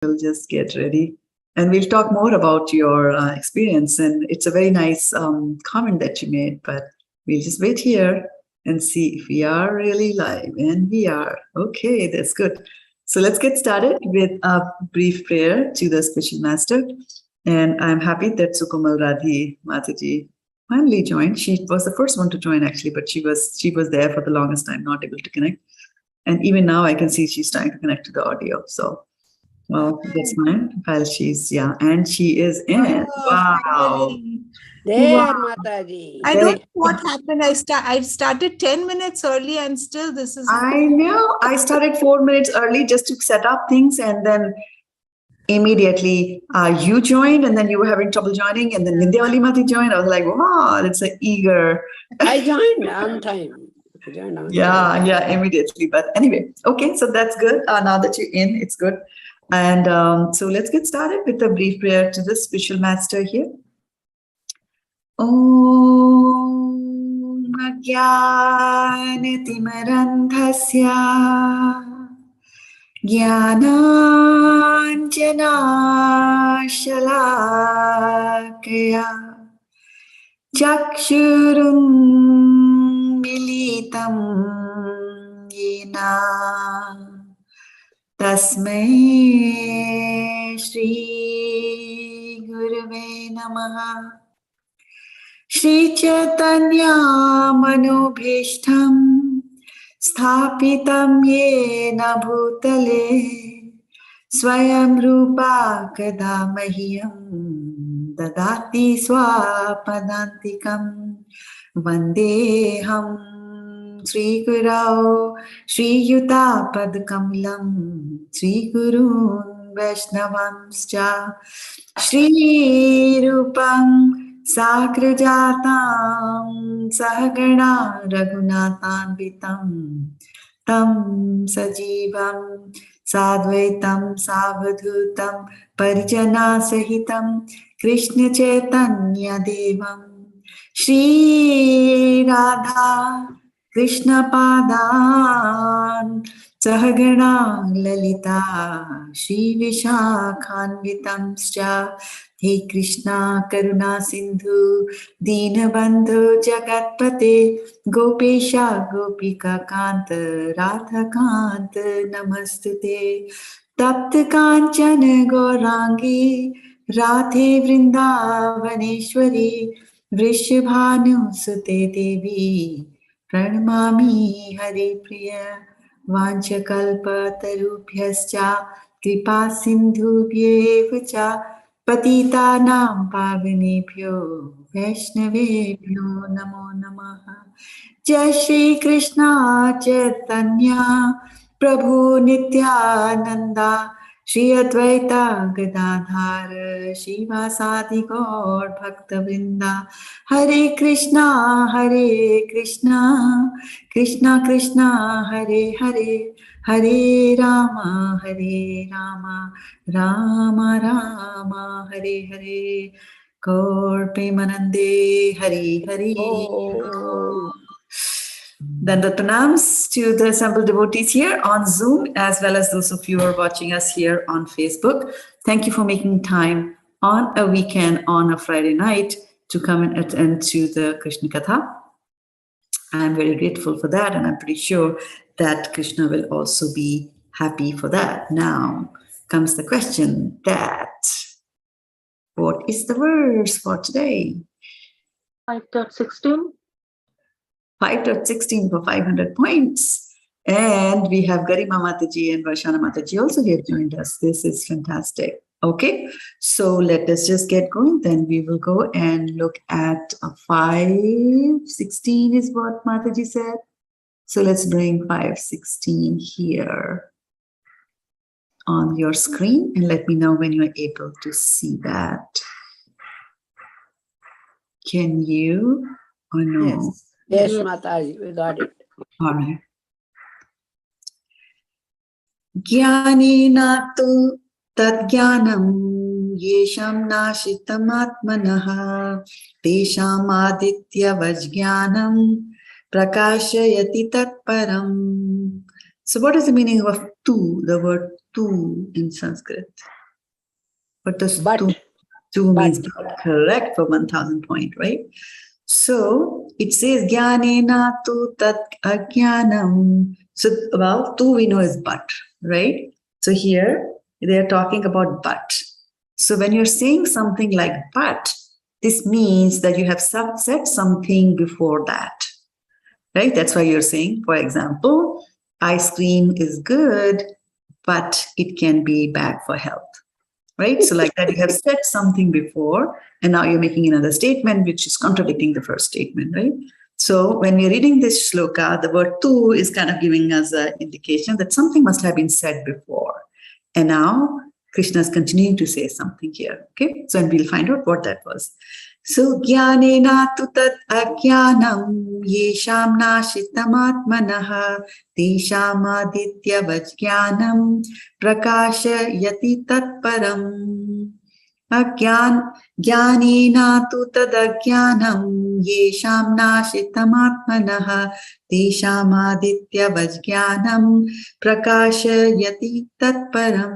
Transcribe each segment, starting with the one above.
We'll just get ready and we'll talk more about your experience. And it's a very nice comment that you made, but we'll just wait here and see if we are really live. And we are. Okay, that's good. So let's get started with a brief prayer to the Spiritual Master. And I'm happy that Sukamal Radhi Mataji finally joined. She was the first one to join actually, but she was there for the longest time, not able to connect. And even now I can see she's trying to connect to the audio. So, well, that's fine. While she's, and she is in. Wow. There, Mataji. I don't know what happened. I started 10 minutes early and still this is... I know. I started 4 minutes early just to set up things, and then immediately you joined, and then you were having trouble joining, and then Nindya Mati joined. I was like, wow, it's an eager... I joined on time. Yeah, immediately. But anyway, okay, so that's good. Now that you're in, it's good. And so let's get started with a brief prayer to the Spiritual Master here. Om Ajñānatimirandhasya Jnānāṁ Chakshurun Militam Yena Tasmai Shri Gurave Namaha Shri Chaitanya Manobhishtam Sthapitam Yena Bhutale Swayam Rupa Kadamahyam Dadati Swapadantikam Vandeham Sri Gurau Sri Yuta Padkamalam Sri Gurun Vaishnavamscha Sri Rupam Sakrajatam Sahagana Raghunatanvitam Tam Sajivam Sadvaitam Savadhutam Parijana Sahitam Krishna Chaitanya Devam Shri Radha Krishna Padan Sahagana Lalita Shri Vishakhanvitamscha He Krishna Karuna Sindhu Deenabandhu Jagatpate Gopesha Gopika Kanta Radha Kanta Namastute Tapta Kanchana Gaurangi Radhe Vrindavaneshwari Vrishabhanu Sute Devi Pranamami Hari Priya Vanchakalpa Tarubhyascha Kripa Sindhubhyevacha Patita Nam Pavanebhyo Vaishnavebhyo Namo Namaha Jai Shri Krishna Chaitanya Prabhu Nityananda Shri Advaita Gadadhar Shivasadi Gaur Bhaktavinda Hare Krishna Krishna Krishna Hare Hare Hare Rama Rama Rama Hare Hare Gaur Premanande Hare Hare. Then the pranams to the assembled devotees here on Zoom, as well as those of you who are watching us here on Facebook. Thank you for making time on a weekend, on a Friday night, to come and attend to the Kṛṣṇa Katha. I'm very grateful for that, and I'm pretty sure that Krishna will also be happy for that. Now comes the question that, what is the verse for today? 5.16. 5.16 for 500 points. And we have Garima Mataji and Varshana Mataji also here joined us. This is fantastic. Okay, so let us just get going. Then we will go and look at 5.16 is what Mataji said. So let's bring 5.16 here on your screen and let me know when you're able to see that. Can you or no? Yes, Mataji, we got it. All right. Jñānena tu tad-jñānam yeṣāṁ nāśitam ātmanaḥ teṣām āditya-vaj prakāśayati param. So what is the meaning of tu, the word tu in Sanskrit? What does But. tu means? But. But. Correct, for 1000 point, right? So it says jñānena tu tat ajñānam. So well, tu we know is but, right? So here they are talking about but. So when you're saying something like but, this means that you have said something before that, right? That's why you're saying, for example, ice cream is good, but it can be bad for health, right? So like that, you have said something before, and now you're making another statement, which is contradicting the first statement, right? So when we're reading this shloka, the word tu is kind of giving us an indication that something must have been said before. And now Kṛṣṇa is continuing to say something here, okay? So and we'll find out what that was. So jñānena tu tat ajñānam yeṣāṁ nāśitam ātmanaḥ teṣām āditya-vaj jñānam prakāśayati param. Jñānena tu tad ajñānam yeṣāṁ nāśitam ātmanaḥ teṣām āditya-vaj jñānam prakāśayati param.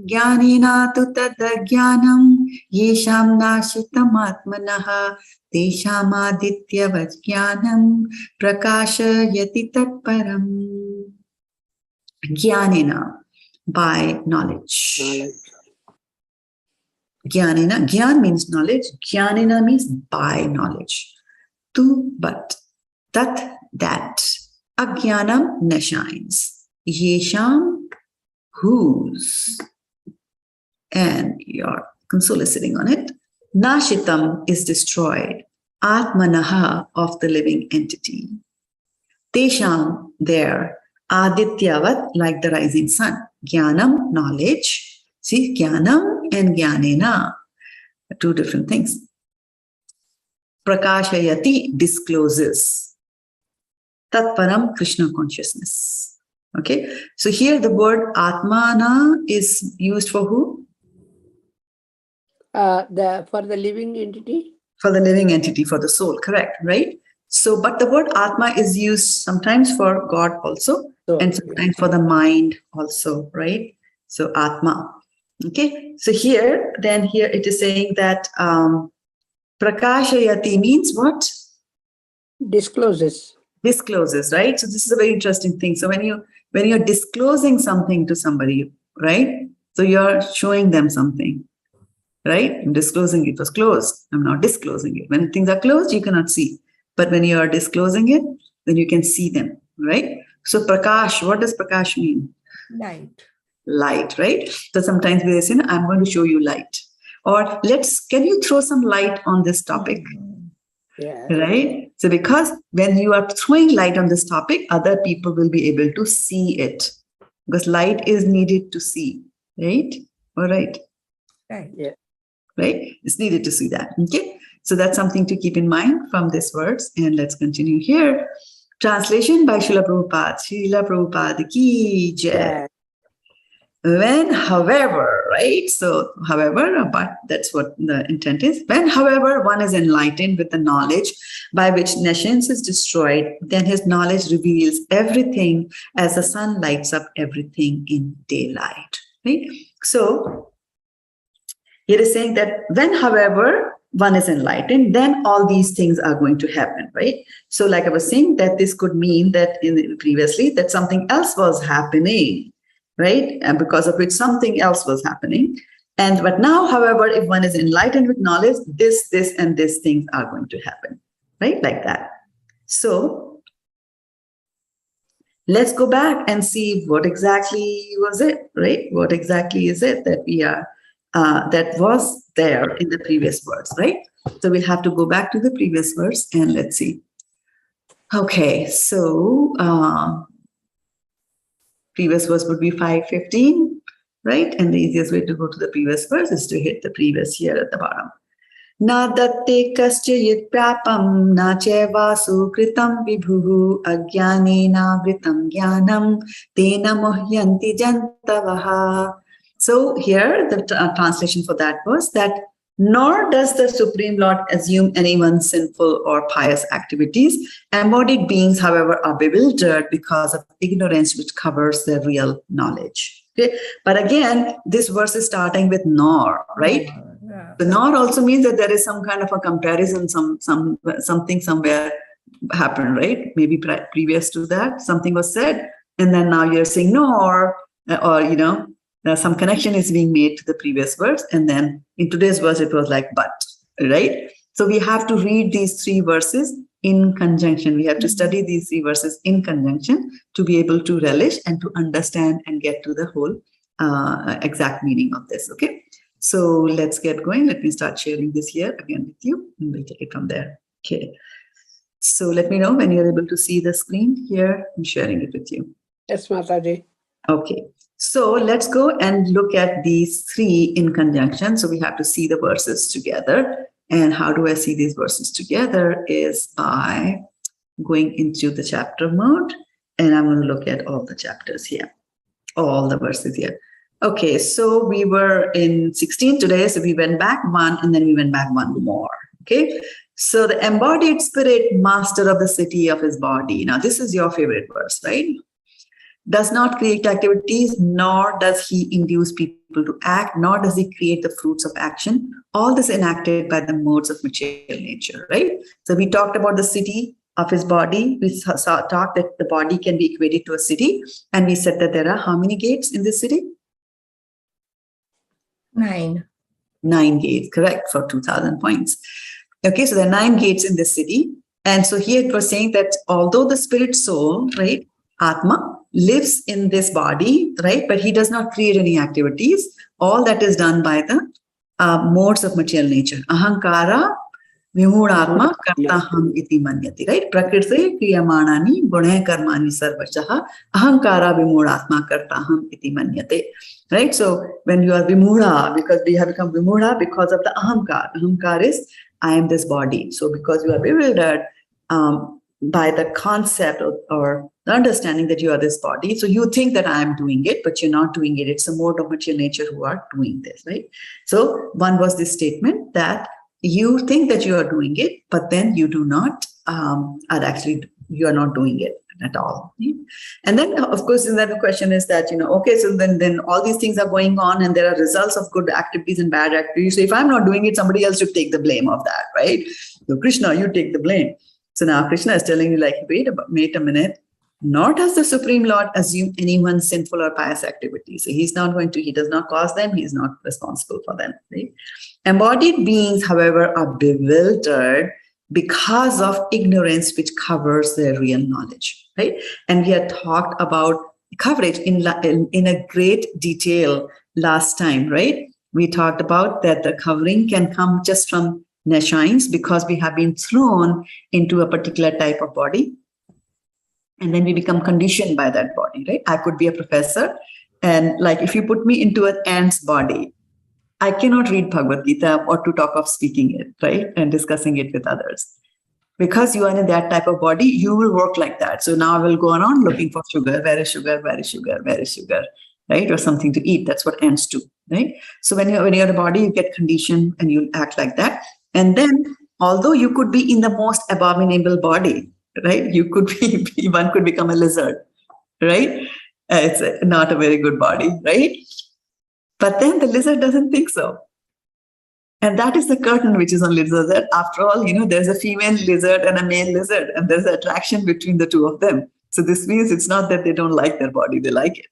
Jñānena tu tad ajñānam yeṣāṁ nāśitam ātmanaḥ teṣām āditya-vaj jñānam prakāśayati param. Jñānena, by knowledge. Jñānena, jñān means knowledge, jñānena means by knowledge. Tu, but, tat, that, ajñānam, nescience, yeṣāṁ, whose, and your console is sitting on it, nāśitam is destroyed, ātmanaḥ of the living entity, teṣām, there, āditya-vat, like the rising sun, jñānam, knowledge. See, jñānam and jñānena, two different things. Prakāśayati, discloses. Tat param, Kṛṣṇa consciousness. Okay, so here the word ātmanaḥ is used for who? For the living entity? For the living entity, for the soul, correct, right? So, but the word atma is used sometimes for God also, and sometimes for the mind also, right? So, atma. Okay, so here it is saying that prakāśayati means what? Discloses. Discloses, right? So this is a very interesting thing. So when you're disclosing something to somebody, right? So you're showing them something, right? I'm disclosing it was closed. I'm not disclosing it. When things are closed, you cannot see. But when you are disclosing it, then you can see them, right? So prakash, what does prakash mean? Light. Light, right? So sometimes we say, I'm going to show you light. Or can you throw some light on this topic? Yeah. Right? So because when you are throwing light on this topic, other people will be able to see it. Because light is needed to see, right? All right. Right. Yeah. Right? It's needed to see that. Okay. So that's something to keep in mind from this verse. And let's continue here. Translation by Srila Prabhupada. Srila Prabhupada ki jai. Yeah. When, however, right? So, however, but that's what the intent is. When, however, one is enlightened with the knowledge by which nescience is destroyed, then his knowledge reveals everything as the sun lights up everything in daylight. Right? So, here is saying that when, however, one is enlightened, then all these things are going to happen, right? So, like I was saying, that this could mean that previously that something else was happening, right? And because of which something else was happening. But now, however, if one is enlightened with knowledge, this, and this things are going to happen, right? Like that. So let's go back and see what exactly was it, right? What exactly is it that we are, that was there in the previous verse, right? So we'll have to go back to the previous verse and let's see. Okay, so previous verse would be 5:15, right? And the easiest way to go to the previous verse is to hit the previous here at the bottom. Na datte kaschayit prapam na chevasu kritam vibhuhu ajñānena vritam jñānam tena muhyanti jantavaha. So here the translation for that was that nor does the Supreme Lord assume anyone's sinful or pious activities. Embodied beings, however, are bewildered because of ignorance which covers their real knowledge. Okay, but again, this verse is starting with nor, right? Yeah. The nor also means that there is some kind of a comparison, something somewhere happened, right? Maybe previous to that, something was said, and then now you're saying nor, or some connection is being made to the previous verse, and then in today's verse it was like but, right? So we have to read these 3 verses in conjunction. We have to study these 3 verses in conjunction to be able to relish and to understand and get to the whole exact meaning of this. Okay, so let's get going. Let me start sharing this here again with you, and we'll take it from there. Okay, so let me know when you're able to see the screen here. I'm sharing it with you. Yes, Mataji. Okay, so let's go and look at these 3 in conjunction. So we have to see the verses together. And how do I see these verses together is by going into the chapter mode, and I'm going to look at all the chapters here, all the verses here. Okay, so we were in 16 today, so we went back 1 and then we went back 1 more. Okay, so the embodied spirit, master of the city of his body. Now, this is your favorite verse, right? Does not create activities, nor does he induce people to act, nor does he create the fruits of action. All this enacted by the modes of material nature, right? So we talked about the city of his body. We talked that the body can be equated to a city. And we said that there are how many gates in this city? 9. 9 gates, correct, for 2,000 points. Okay, so there are 9 gates in this city. And so here it was saying that although the spirit soul, right, Atma, lives in this body, right? But he does not create any activities. All that is done by the modes of material nature. Ahankara, vimūಢātma, kartaham iti manyati, right? Prakriti kriyamanani gunhe karmani sarvachaha, ahankara vimūಢātma kartaham iti manyate, right? So when you are vimūಢā, because we have become vimūఢā because of the ahankar. Ahankar is, I am this body. So because you are bewildered by the concept or the understanding that you are this body. So you think that I am doing it, but you're not doing it. It's a mode of material nature who are doing this, right? So one was this statement that you think that you are doing it, but then you do not, you are not doing it at all. And then, of course, then the question is that, okay, so then all these things are going on and there are results of good activities and bad activities. So if I'm not doing it, somebody else should take the blame of that, right? So Kṛṣṇa, you take the blame. So now Kṛṣṇa is telling you, like, wait a minute. Nor does the Supreme Lord assume anyone's sinful or pious activities. So he does not cause them. He is not responsible for them. Right? Embodied beings, however, are bewildered because of ignorance which covers their real knowledge. Right? And we had talked about coverage in a great detail last time, right? We talked about that the covering can come just from nescience because we have been thrown into a particular type of body. And then we become conditioned by that body, right? I could be a professor. And like, if you put me into an ant's body, I cannot read Bhagavad-gita or to talk of speaking it, right? And discussing it with others. Because you are in that type of body, you will work like that. So now I will go around looking for sugar. Where is sugar? Where is sugar? Where is sugar? Right? Or something to eat. That's what ants do, right? So when you're in a body, you get conditioned and you act like that. And then, although you could be in the most abominable body, right? One could become a lizard, right? It's not a very good body, right? But then the lizard doesn't think so. And that is the curtain which is on lizards. That after all, there's a female lizard and a male lizard, and there's attraction between the two of them. So this means it's not that they don't like their body, they like it.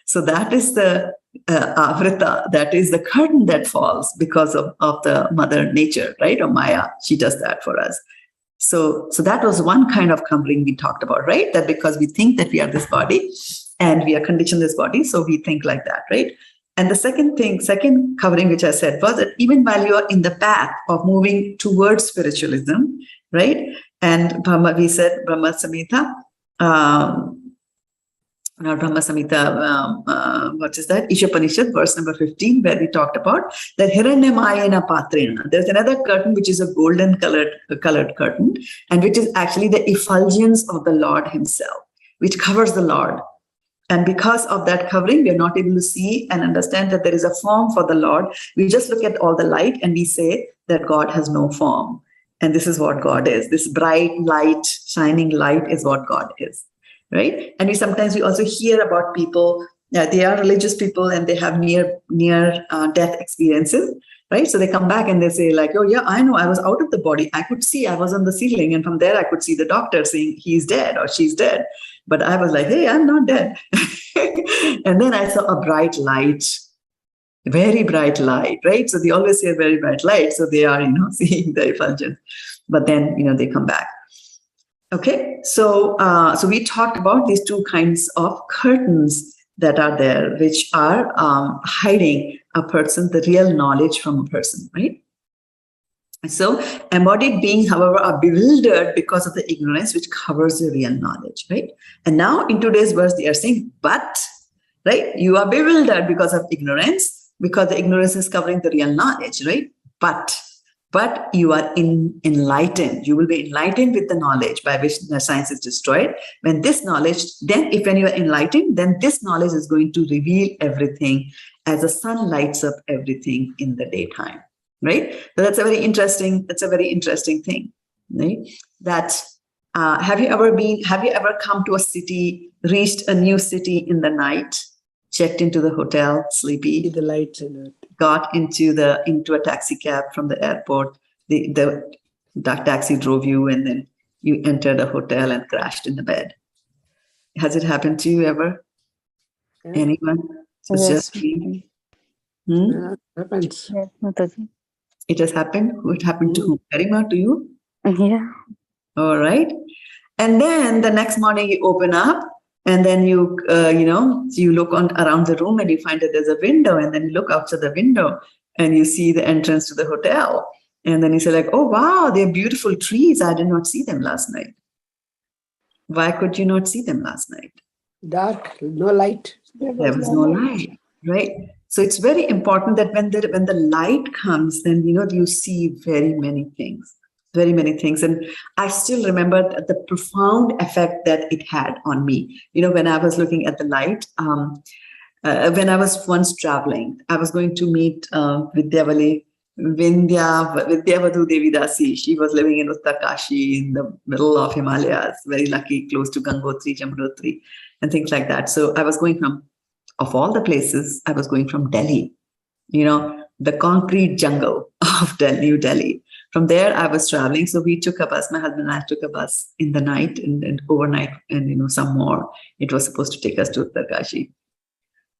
So that is the avrita, that is the curtain that falls because of the mother nature, right? Or Maya, she does that for us. So that was one kind of covering we talked about, right? That because we think that we are this body and we are conditioned this body, so we think like that, right? And the second covering which I said was that even while you are in the path of moving towards spiritualism, right? And we said Brahma Samhita, not Brahma Samhita, what is that? Ishopanishad, verse number 15, where we talked about that Hiranyamayena Patrena. There's another curtain which is a golden colored curtain, and which is actually the effulgence of the Lord himself, which covers the Lord. And because of that covering, we are not able to see and understand that there is a form for the Lord. We just look at all the light and we say that God has no form. And this is what God is. This bright light, shining light is what God is. Right? And we also hear about people Yeah, they are religious people and they have near death experiences, right? So they come back and they say like, oh yeah, I know, I was out of the body. I could see, I was on the ceiling, and from there I could see the doctor saying he's dead or she's dead. But I was like, hey, I'm not dead. And then I saw a bright light, very bright light, right? So they always say very bright light. So they are, seeing the effulgence. But then, they come back. Okay, so we talked about these two kinds of curtains that are there, which are hiding a person, the real knowledge from a person, right? So embodied beings, however, are bewildered because of the ignorance which covers the real knowledge, right? And now in today's verse, they are saying, but, right, you are bewildered because of ignorance, because the ignorance is covering the real knowledge, right? But you are enlightened. You will be enlightened with the knowledge by which the science is destroyed. When this knowledge, when you are enlightened, then this knowledge is going to reveal everything as the sun lights up everything in the daytime, right? So that's a very interesting thing, right? That have you ever come to a city, reached a new city in the night, checked into the hotel, sleepy, See the lights in it. got into a taxi cab from the airport, the taxi drove you, and then you entered a hotel and crashed in the bed. Has it happened to you ever? Yeah. Anyone? So it's Yes. just me. Yeah, happens. Yes, Mataji. It has happened. It happened to whom? Karima, to you? Yeah. All right. And then the next morning you open up, and then you look around the room and you find that there's a window, and then you look outside the window and you see the entrance to the hotel. And then you say like, oh, wow, they're beautiful trees. I did not see them last night. Why could you not see them last night? Dark, no light. There was no light, right? So it's very important that when the light comes, then, you see very many things. And I still remember the profound effect that it had on me. When I was looking at the light, when I was once traveling, I was going to meet Vidyavadu Devi Dasi. She was living in Uttarakhand in the middle of Himalayas, very lucky, close to Gangotri, Jamrutri, and things like that. So I was going of all the places, I was going from Delhi, the concrete jungle of New Delhi. From there, I was traveling. So we took a bus. My husband and I took a bus in the night and overnight, and some more. It was supposed to take us to Uttarakhand.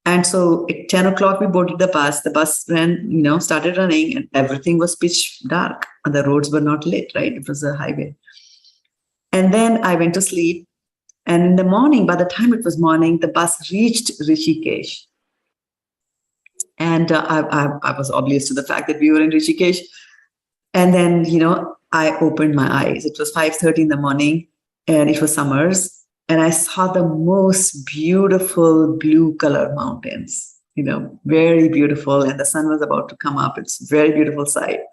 And so at 10 o'clock, we boarded the bus. The bus ran, started running, and everything was pitch dark. And the roads were not lit, right? It was a highway. And then I went to sleep. And in the morning, by the time it was morning, the bus reached Rishikesh. And I was oblivious to the fact that we were in Rishikesh. And then, I opened my eyes. It was 5:30 in the morning, and it was summers. And I saw the most beautiful blue color mountains, very beautiful. And the sun was about to come up. It's a very beautiful sight.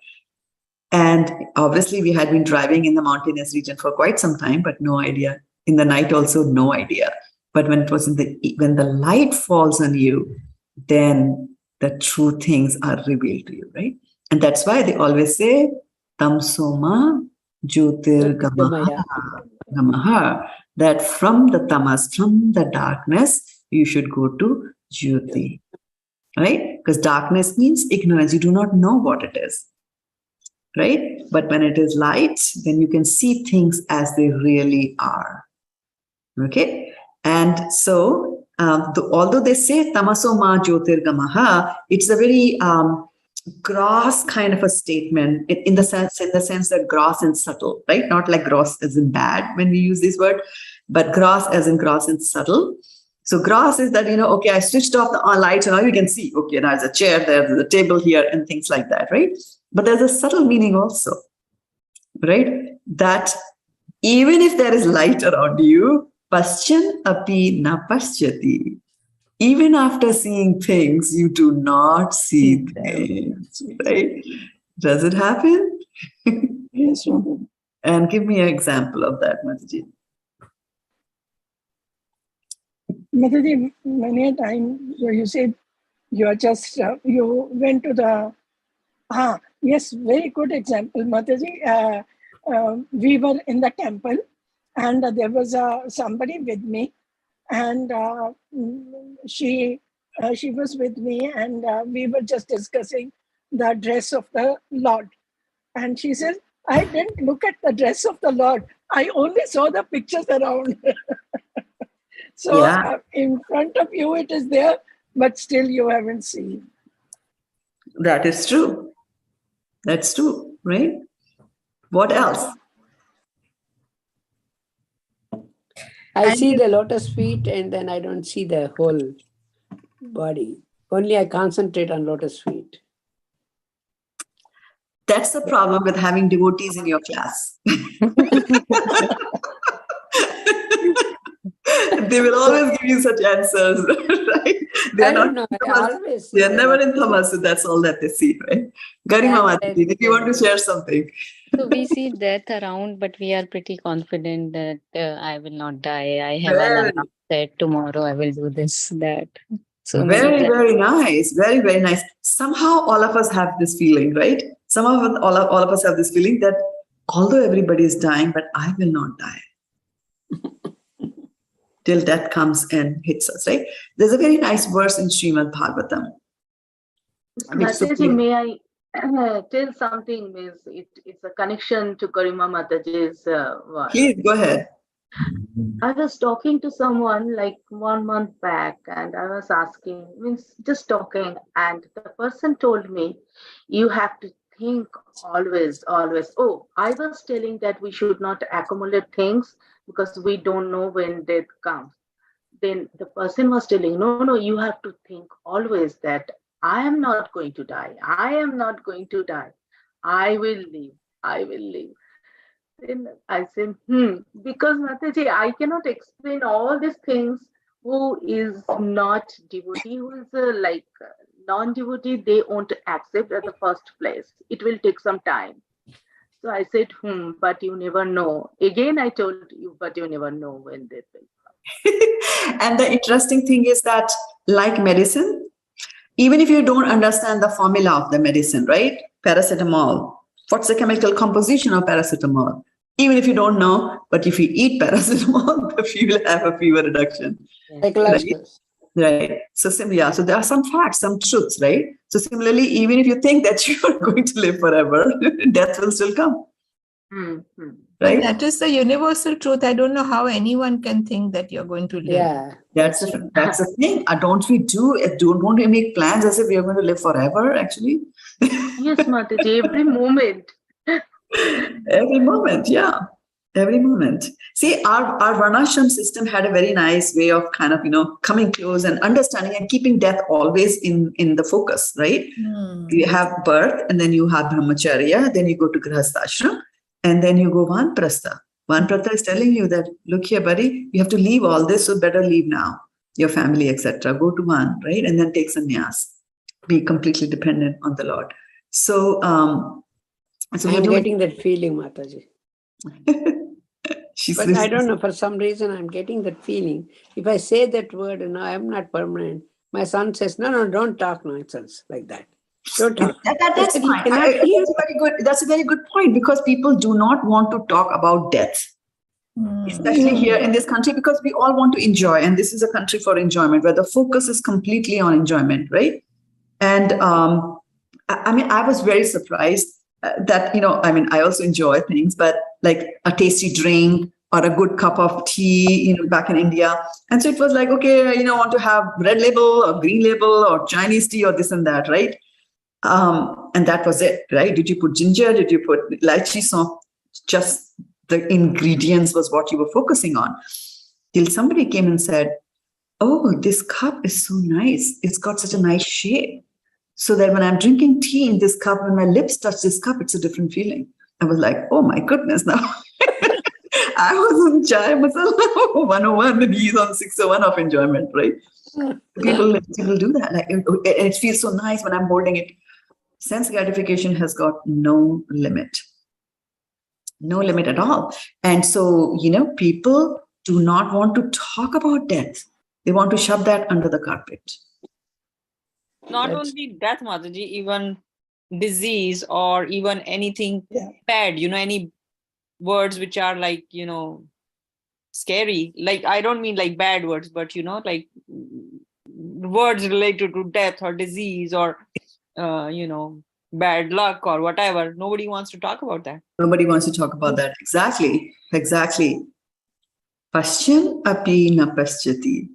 And obviously, we had been driving in the mountainous region for quite some time, but no idea. In the night also, no idea. But when it was when the light falls on you, then the true things are revealed to you, right? And that's why they always say, tamsoma jyotirgamaha, that from the tamas, from the darkness, you should go to jyoti, right? Because darkness means ignorance. You do not know what it is, right? But when it is light, then you can see things as they really are, okay? And so, although they say tamasoma jyotirgamaha, it's a very gross kind of a statement in the sense that gross and subtle, right? Not like gross as in bad when we use this word, but gross as in gross and subtle. So gross is that, okay, I switched off the lights and now you can see, okay, now there's a chair there, there's a table here and things like that, right? But there's a subtle meaning also, right? That even if there is light around you, paschyan api na paschyati. Even after seeing things, you do not see things, right? Does it happen? Yes. And give me an example of that, Mataji. Mataji, many a time you said you are just, you went to the, yes, very good example, Mataji. We were in the temple and there was somebody with me. and she was with me, and we were just discussing the dress of the Lord. And she says, I didn't look at the dress of the Lord. I only saw the pictures around. So Yeah. In front of you it is there, but still you haven't seen. That is true. That's true, right? What else? I see the lotus feet and then I don't see the whole body. Only I concentrate on lotus feet. That's the problem with having devotees in your class. They will always give you such answers, right? I don't know. I always see They are the never in lotus tamas, so that's all that they see, right? Garima Mataji, if you want to share something. So we see death around, but we are pretty confident that I will not die. I have an Very, alarm set tomorrow. I will do this, that. So maybe very, that. very nice. Very, very nice. Somehow all of us have this feeling, right? Somehow all of us have this feeling that although everybody is dying, but I will not die. Till death comes and hits us, right? There's a very nice verse in Srimad Bhagavatam. Mataji, may I tell something? Means it's a connection to Garima Mataji's work. Please go ahead. I was talking to someone like 1 month back, and I was asking, means just talking, and the person told me, you have to think always, always. Oh, I was telling that we should not accumulate things because we don't know when death comes. Then the person was telling, no, you have to think always that I am not going to die. I am not going to die. I will live. I will live. Then I said, because Mataji, I cannot explain all these things. Who is not devotee, who is like non-devotee, they won't accept at the first place. It will take some time. So I said, but you never know. Again, I told you, but you never know when they will come. And the interesting thing is that, like medicine, even if you don't understand the formula of the medicine, right? Paracetamol. What's the chemical composition of paracetamol? Even if you don't know, but if you eat paracetamol, you will have a fever reduction. Right. So so there are some facts, some truths, right? So similarly, even if you think that you are going to live forever, death will still come. Right? And that is the universal truth. I don't know how anyone can think that you're going to live. Yeah. That's the thing. Don't we make plans as if we are going to live forever, actually? Yes, Mataji, every moment. Every moment, yeah. Every moment. See, our varnashram system had a very nice way of kind of, coming close and understanding and keeping death always in the focus, right? You have birth, and then you have brahmacharya, then you go to grihastashram, and then you go vanprastha. Vanprastha is telling you that, look here, buddy, you have to leave all this, so better leave now. Your family, etc. Go to one, right? And then take sannyas. Be completely dependent on the Lord. So, I'm getting that feeling, Mataji. But I don't know, for some reason I'm getting that feeling. If I say that word, I'm not permanent. My son says, no, don't talk nonsense like that. Don't talk. That's fine. That's a very good point, because people do not want to talk about death. Especially here in this country, because we all want to enjoy, and this is a country for enjoyment where the focus is completely on enjoyment, right? And I was very surprised that, I also enjoy things, but like a tasty drink or a good cup of tea, back in India. And so it was like, okay, I want to have red label or green label or Chinese tea or this and that, right? And that was it, right? Did you put ginger? Did you put lychee? So just the ingredients was what you were focusing on. Till somebody came and said, oh, this cup is so nice. It's got such a nice shape. So that when I'm drinking tea in this cup, when my lips touch this cup, it's a different feeling. I was like, oh my goodness, now. I was on Chai Masala 101 and he's on 601 of enjoyment, right? People do that. Like, it feels so nice when I'm holding it. Sense gratification has got no limit. No limit at all. And so, people do not want to talk about death. They want to shove that under the carpet. Not only death, Mataji, even disease or even anything bad, any words which are like, scary. Like, I don't mean like bad words, but like words related to death or disease or bad luck or whatever. Nobody wants to talk about that. Nobody wants to talk about that. Exactly. Paschyan api na paschyati.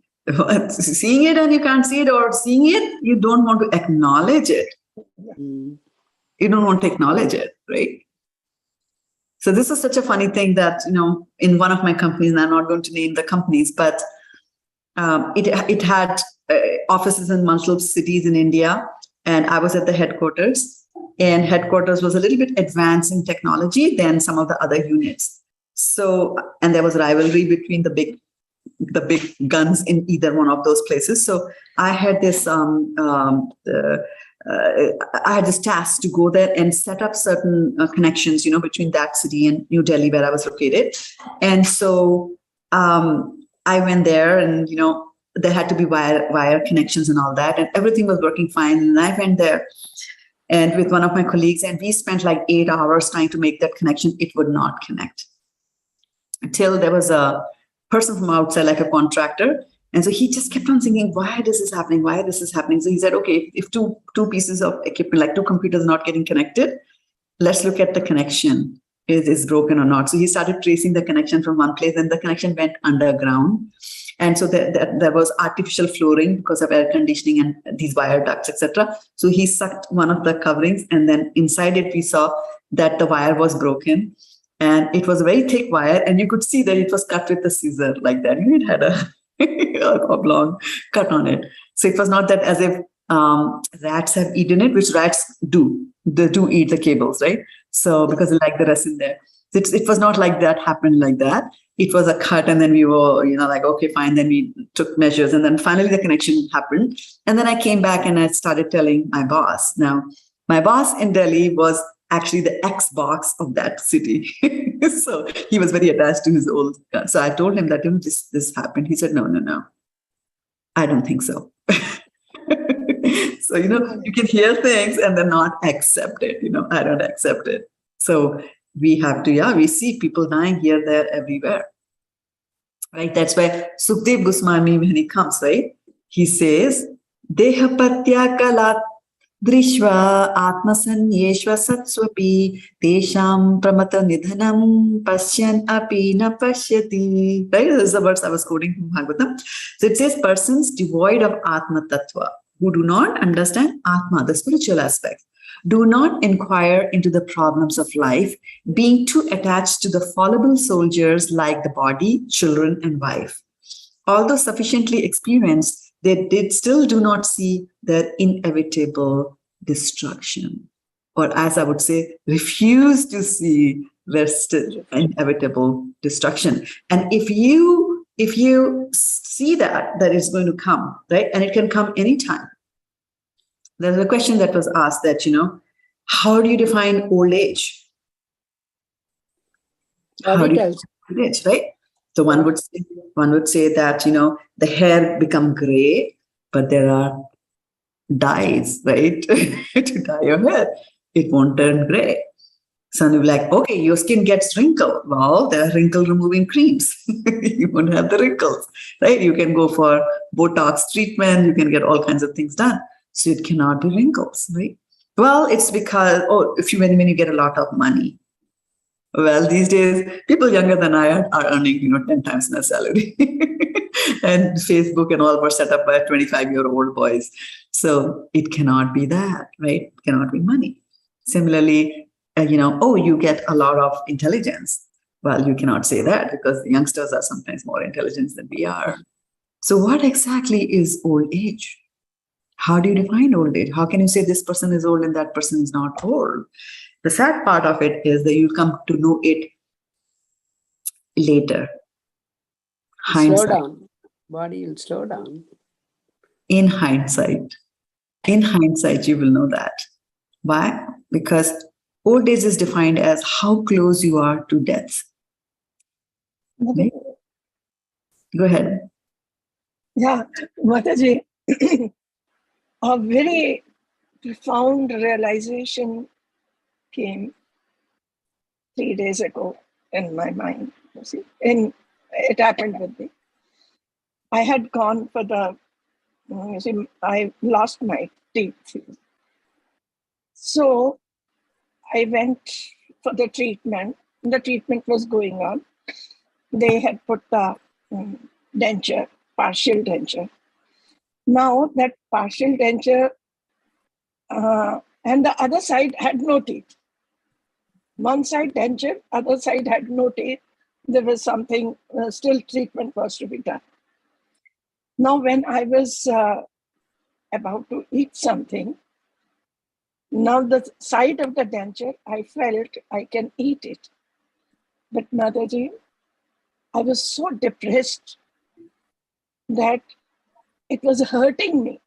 Seeing it and you can't see it, or seeing it, you don't want to acknowledge it. You don't want to acknowledge it, right? So this is such a funny thing that, in one of my companies, and I'm not going to name the companies, but it had offices in multiple cities in India, and I was at the headquarters, and headquarters was a little bit advanced in technology than some of the other units. So, and there was rivalry between the big guns in either one of those places. So I had this task to go there and set up certain connections, between that city and New Delhi, where I was located. And so I went there, and there had to be wire connections and all that, and everything was working fine. And I went there, and with one of my colleagues, and we spent like 8 hours trying to make that connection. It would not connect until there was a person from outside, like a contractor. And so he just kept on thinking, why this is happening? So he said, okay, if two pieces of equipment, like two computers not getting connected, let's look at the connection. Is broken or not? So he started tracing the connection from one place, and the connection went underground. And so there was artificial flooring because of air conditioning and these wire ducts, etc. So he sucked one of the coverings, and then inside it, we saw that the wire was broken. And it was a very thick wire, and you could see that it was cut with a scissor like that. It had a oblong cut on it. So it was not that as if rats have eaten it, which rats do. They do eat the cables, right? So because they like the resin there. It was not like that, happened like that. It was a cut, and then we were, like, okay, fine. Then we took measures, and then finally the connection happened. And then I came back and I started telling my boss. Now, my boss in Delhi was actually the Xbox of that city. So he was very attached to his old. So I told him that this happened. He said, no, I don't think so. So, you can hear things and then not accept it. I don't accept it. So we have to, we see people dying here, there, everywhere. Right? That's why Sukdev Goswami, when he comes, right? He says, Deha patya kalat drishva atmasanyeshva satsvapi teṣām pramata nidhanam paschyan api na paschyati. Right? This is the verse I was quoting from Bhagavatam. So it says, persons devoid of Atma Tattva, who do not understand Atma, the spiritual aspect, do not inquire into the problems of life, being too attached to the fallible soldiers like the body, children, and wife. Although sufficiently experienced, they still do not see their inevitable destruction. Or as I would say, refuse to see their inevitable destruction. And if you see that it's going to come, right? And it can come anytime. There's a question that was asked that, how do you define old age? How do you define old age, right? So one would say that, the hair become gray, but there are dyes, right? To dye your hair. It won't turn gray. Some will be like, okay, your skin gets wrinkled. Well, there are wrinkle removing creams. You won't have the wrinkles, right? You can go for Botox treatment. You can get all kinds of things done. So it cannot be wrinkles, right? Well, it's because, when you get a lot of money. Well, these days, people younger than I are earning, 10 times my salary. And Facebook and all were set up by 25-year-old boys. So it cannot be that, right? It cannot be money. Similarly, you get a lot of intelligence. Well, you cannot say that because the youngsters are sometimes more intelligent than we are. So what exactly is old age? How do you define old age? How can you say this person is old and that person is not old? The sad part of it is that you come to know it later. Slow down. Body will slow down. In hindsight, you will know that. Why? Because old age is defined as how close you are to death. Okay? Go ahead. Yeah, Mataji, a very profound realization came 3 days ago in my mind. You see, in it happened with me. I had gone for the, I lost my teeth. So I went for the treatment. The treatment was going on. They had put the denture, partial denture. Now that partial denture and the other side had no teeth. One side denture, other side had no teeth. There was something, still treatment was to be done. Now when I was about to eat something, now the side of the denture, I felt I can eat it. But Mataji, I was so depressed that it was hurting me.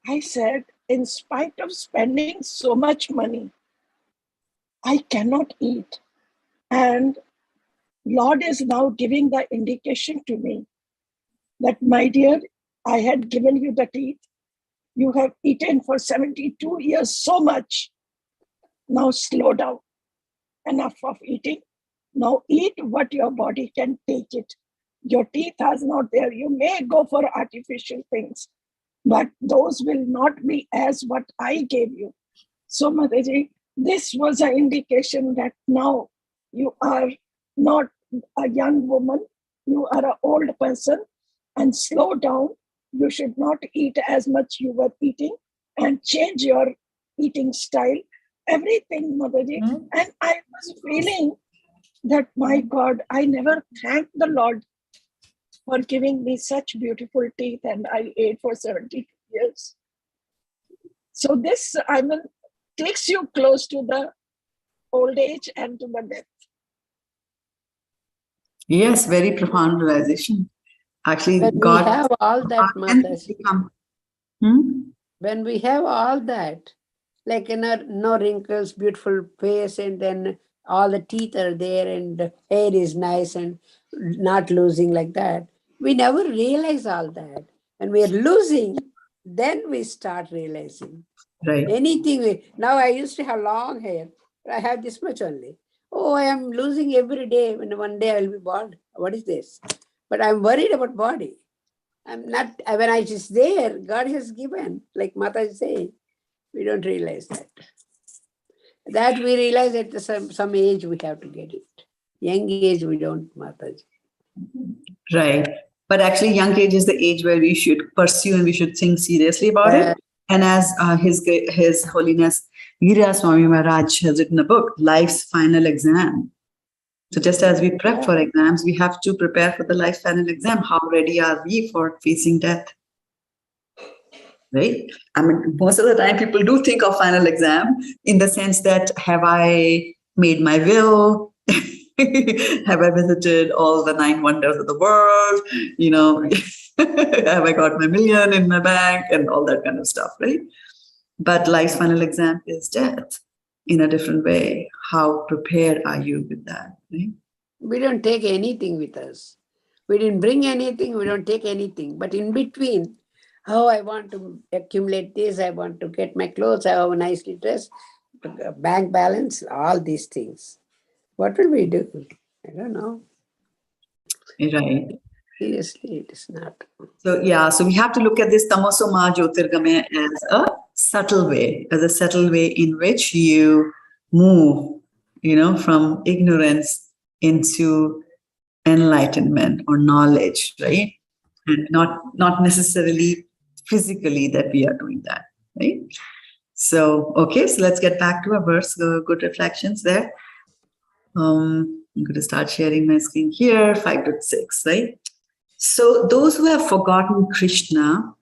I said, in spite of spending so much money, I cannot eat. And Lord is now giving the indication to me that, my dear, I had given you the teeth. You have eaten for 72 years so much. Now slow down. Enough of eating. Now eat what your body can take it. Your teeth are not there. You may go for artificial things, but those will not be as what I gave you. So Mataji, this was an indication that now you are not a young woman, you are an old person, and slow down. You should not eat as much you were eating and change your eating style, everything, Mataji. And I was feeling that, my God, I never thanked the Lord for giving me such beautiful teeth, and I ate for 72 years. So this, I mean, takes you close to the old age and to the death. Yes, very profound realization. Actually, When God we have all that, Mataji, Hmm? when we have all that, like no wrinkles, beautiful face, and then all the teeth are there and the hair is nice and not losing like that, we never realize all that. When we are losing, then we start realizing. Right. Anything. Now I used to have long hair, but I have this much only. Oh, I am losing every day. When one day I will be bald. What is this? But I'm worried about body. I'm not, when I just there, God has given, like Mata is saying, we don't realize that. That we realize at some age we have to get it. Young age we don't, Mataji. Right. But actually, young age is the age where we should pursue and we should think seriously about it. And as His Holiness Veera Swami Maharaj has written a book, Life's Final Exam. So just as we prep for exams, we have to prepare for the life final exam. How ready are we for facing death? Right? I mean, most of the time people do think of final exam in the sense that, have I made my will? Have I visited all the 9 wonders of the world? You know, have I got my million in my bank and all that kind of stuff, right? But life's final exam is death in a different way. How prepared are you with that? Right? We don't take anything with us. We didn't bring anything, we don't take anything. But in between, oh, I want to accumulate this, I want to get my clothes, I have a nicely dressed, bank balance, all these things. What will we do? I don't know. Right. Seriously, it is not. So yeah, so we have to look at this tamasoma jyotirgamaya as a subtle way in which you move, from ignorance into enlightenment or knowledge, right? And not necessarily physically that we are doing that, right? So, okay, so let's get back to our verse. Good reflections there. I'm going to start sharing my screen here, 5.6, right? So those who have forgotten Kṛṣṇa,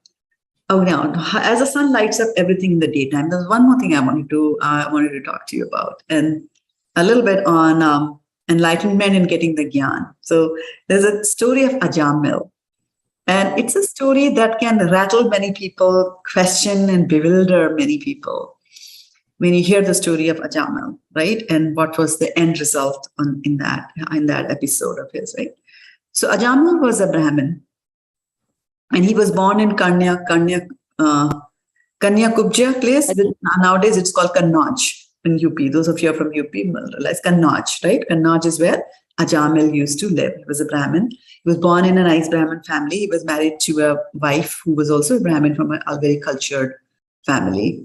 as the sun lights up everything in the daytime, there's one more thing I wanted to talk to you about, and a little bit on enlightenment and getting the jñān. So there's a story of ajñānaṁ, and it's a story that can rattle many people, question and bewilder many people when you hear the story of ajñānaṁ, right? And what was the end result in that episode of his, right? So ajñānaṁ was a Brahmin, and he was born in Kanyakubja place. Nowadays it's called Kannauj in UP. Those of you are from UP will realize Kannauj, right? Kannauj is where Ajamil used to live. He was a Brahmin. He was born in a nice Brahmin family. He was married to a wife who was also a Brahmin from a very cultured family,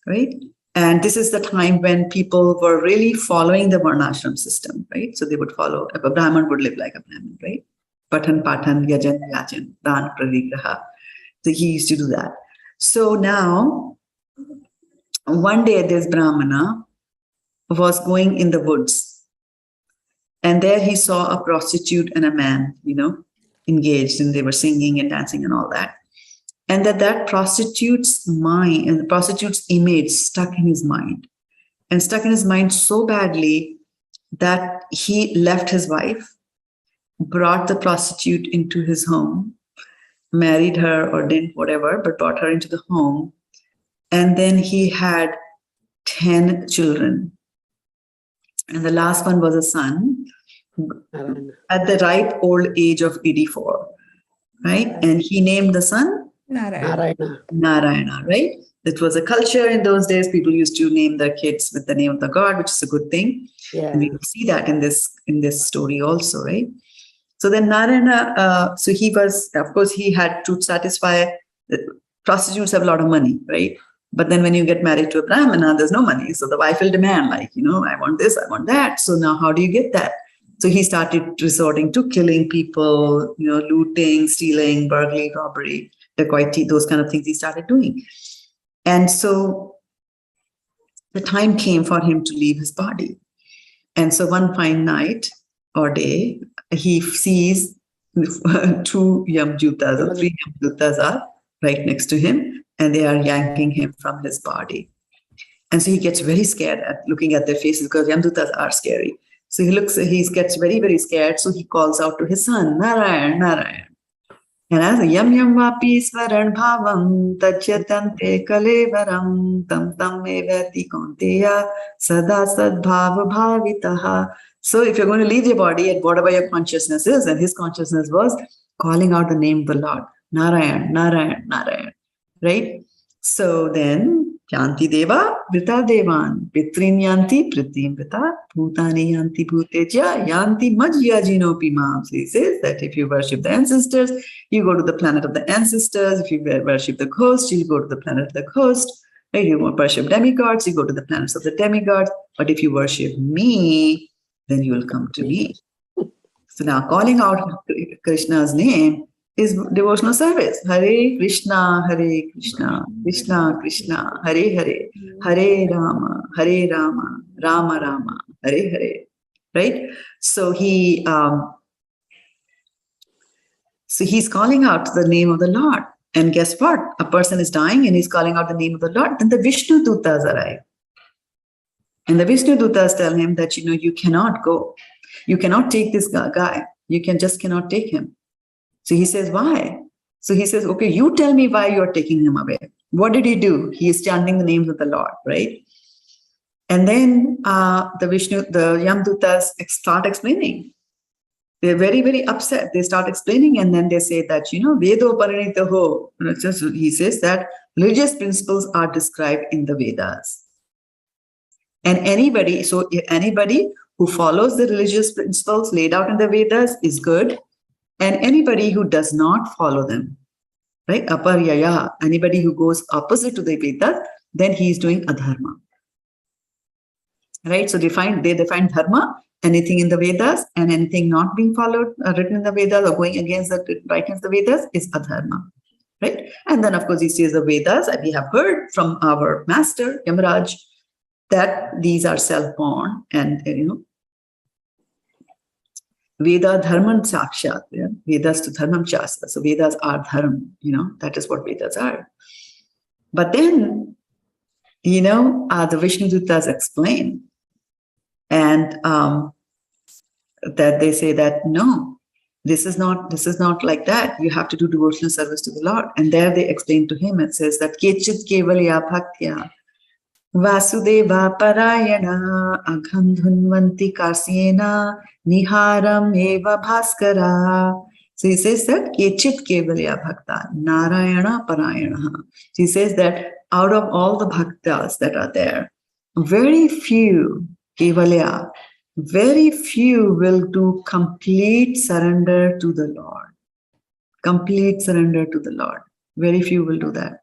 right? And this is the time when people were really following the varnashram system, right? So they would follow, a Brahmin would live like a Brahmin, right? Patan, patan, yajan, yajan, dan, parigraha. So he used to do that. So now, one day this Brahmana was going in the woods. And there he saw a prostitute and a man, engaged, and they were singing and dancing and all that. And that prostitute's mind and the prostitute's image stuck in his mind. And stuck in his mind so badly that he left his wife, brought the prostitute into his home, married her or didn't, whatever, but brought her into the home. And then he had 10 children. And the last one was a son at the ripe old age of 84, right? And he named the son Narayana, right? It was a culture in those days. People used to name their kids with the name of the god, which is a good thing. Yeah. And we see that in this story also, right? So then Narayana, so he was, of course, he had to satisfy, prostitutes have a lot of money, right? But then when you get married to a Brahmana, there's no money. So the wife will demand, like, I want this, I want that. So now how do you get that? So he started resorting to killing people, looting, stealing, burglary, robbery, dacoity, those kind of things he started doing. And so the time came for him to leave his body. And so one fine night or day, he sees 2 yamdutas or 3 yamdutas are right next to him, and they are yanking him from his body. And so he gets very scared at looking at their faces, because yamdutas are scary. So he gets very, very scared. So he calls out to his son, Narayan, Narayan. And as yam yam vapi svaran bhavam tachyatante kalevaram tam tam evati konteya sada sadbhava bhavitaha. So if you're going to leave your body at whatever your consciousness is, and his consciousness was calling out the name of the Lord, Narayan, Narayan, Narayan, right? So then, Yanti deva vrita devan, pitrin yanti pritim vrita, bhutani yanti bhuteja, yanti majya jino pimam. So he says that if you worship the ancestors, you go to the planet of the ancestors. If you worship the ghost, you go to the planet of the ghost. Right? You worship demigods, you go to the planets of the demigods. But if you worship me, then you will come to me. So now calling out Krishna's name is devotional service. Hare Krishna, Krishna Krishna, Hare Hare, Hare Rama, Rama Rama, Hare Hare. Right? So he's calling out the name of the Lord. And guess what? A person is dying and he's calling out the name of the Lord. Then the Vishnu Dutas arrive. And the Vishnu Dutas tell him that, you cannot go. You cannot take this guy. You cannot take him. So he says, why? So he says, okay, you tell me why you're taking him away. What did he do? He is chanting the names of the Lord, right? And then the Yamdutas start explaining. They're very, very upset. They start explaining, and then they say that, Vedo paranitaho. He says that religious principles are described in the Vedas. And anybody who follows the religious principles laid out in the Vedas is good. And anybody who does not follow them, right? Aparyaya, anybody who goes opposite to the Vedas, then he is doing adharma. Right? So they define dharma, anything in the Vedas, and anything not being followed, written in the Vedas or going against the writings of the Vedas is adharma. Right? And then of course he says the Vedas, and we have heard from our master, Yamaraj, that these are self-born and, Veda dharman sakshat, Vedas to dharmam chasta. So Vedas are dharma, that is what Vedas are. But then, the Vishnu Dutas explain, and that they say that, no, this is not like that. You have to do devotional service to the Lord. And there they explain to him, it says that Kechit kevalya bhaktya Vasudeva parayana agandhunvanti kasyena niharam eva bhaskara. So he says that Kechit kevalya bhakta narayana parayana. So he says that out of all the bhaktas that are there, very few kevalya, very few will do complete surrender to the Lord. Complete surrender to the Lord. Very few will do that.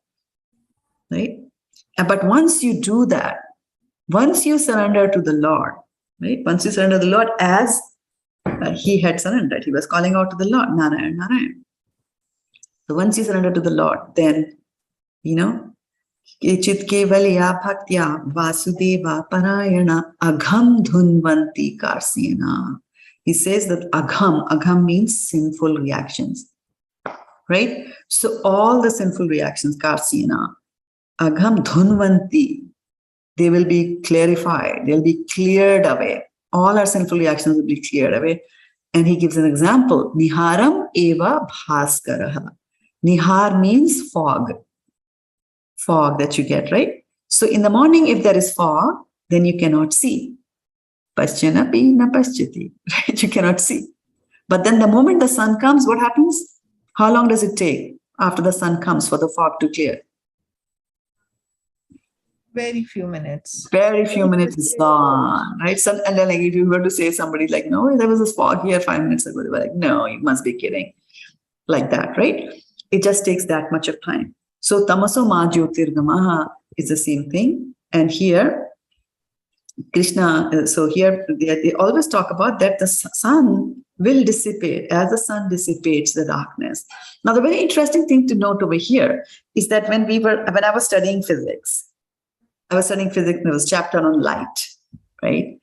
Right? But once you do that, once you surrender to the Lord, right? Once you surrender to the Lord as he had surrendered, he was calling out to the Lord, Narayan, Narayan. So once you surrender to the Lord, then, you know, Kechit kevalya bhaktya vasudeva parayana agham dhunvanti karsena. He says that agham means sinful reactions, right? So all the sinful reactions, karsena, agham dhunvanti, they will be clarified, they'll be cleared away. All our sinful reactions will be cleared away. And he gives an example, niharam eva bhaskaraha. Nihar means fog. Fog that you get, right? So in the morning, if there is fog, then you cannot see. Paschanapi na paschati, right? You cannot see. But then the moment the sun comes, what happens? How long does it take after the sun comes for the fog to clear? Very few minutes. Very few minutes is gone, right? So, and then like if you were to say somebody like, no, there was a fog here 5 minutes ago, they were like, no, you must be kidding. Like that, right? It just takes that much of time. So tamaso ma jyotirgamaha is the same thing. And here, Kṛṣṇa, so here they always talk about that the sun will dissipate as the sun dissipates the darkness. Now, the very interesting thing to note over here is that when I was studying physics, there was a chapter on light, right?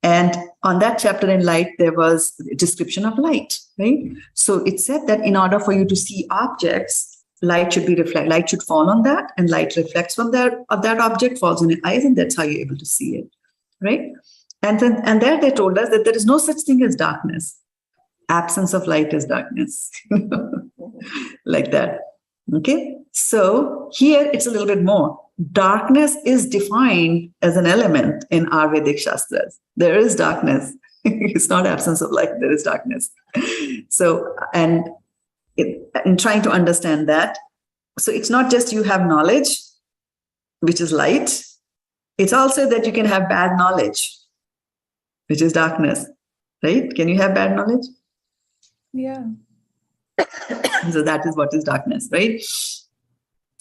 And on that chapter in light, there was a description of light, right? So it said that in order for you to see objects, light should be reflected, light should fall on that, and light reflects from that object, falls on your eyes, and that's how you're able to see it, right? And there they told us that there is no such thing as darkness. Absence of light is darkness. Like that. Okay. So here it's a little bit more. Darkness is defined as an element in our Vedic Shastras. There is darkness. It's not absence of light, there is darkness. So, and in trying to understand that, so it's not just you have knowledge, which is light. It's also that you can have bad knowledge, which is darkness, right? Can you have bad knowledge? Yeah. So that is what is darkness, right?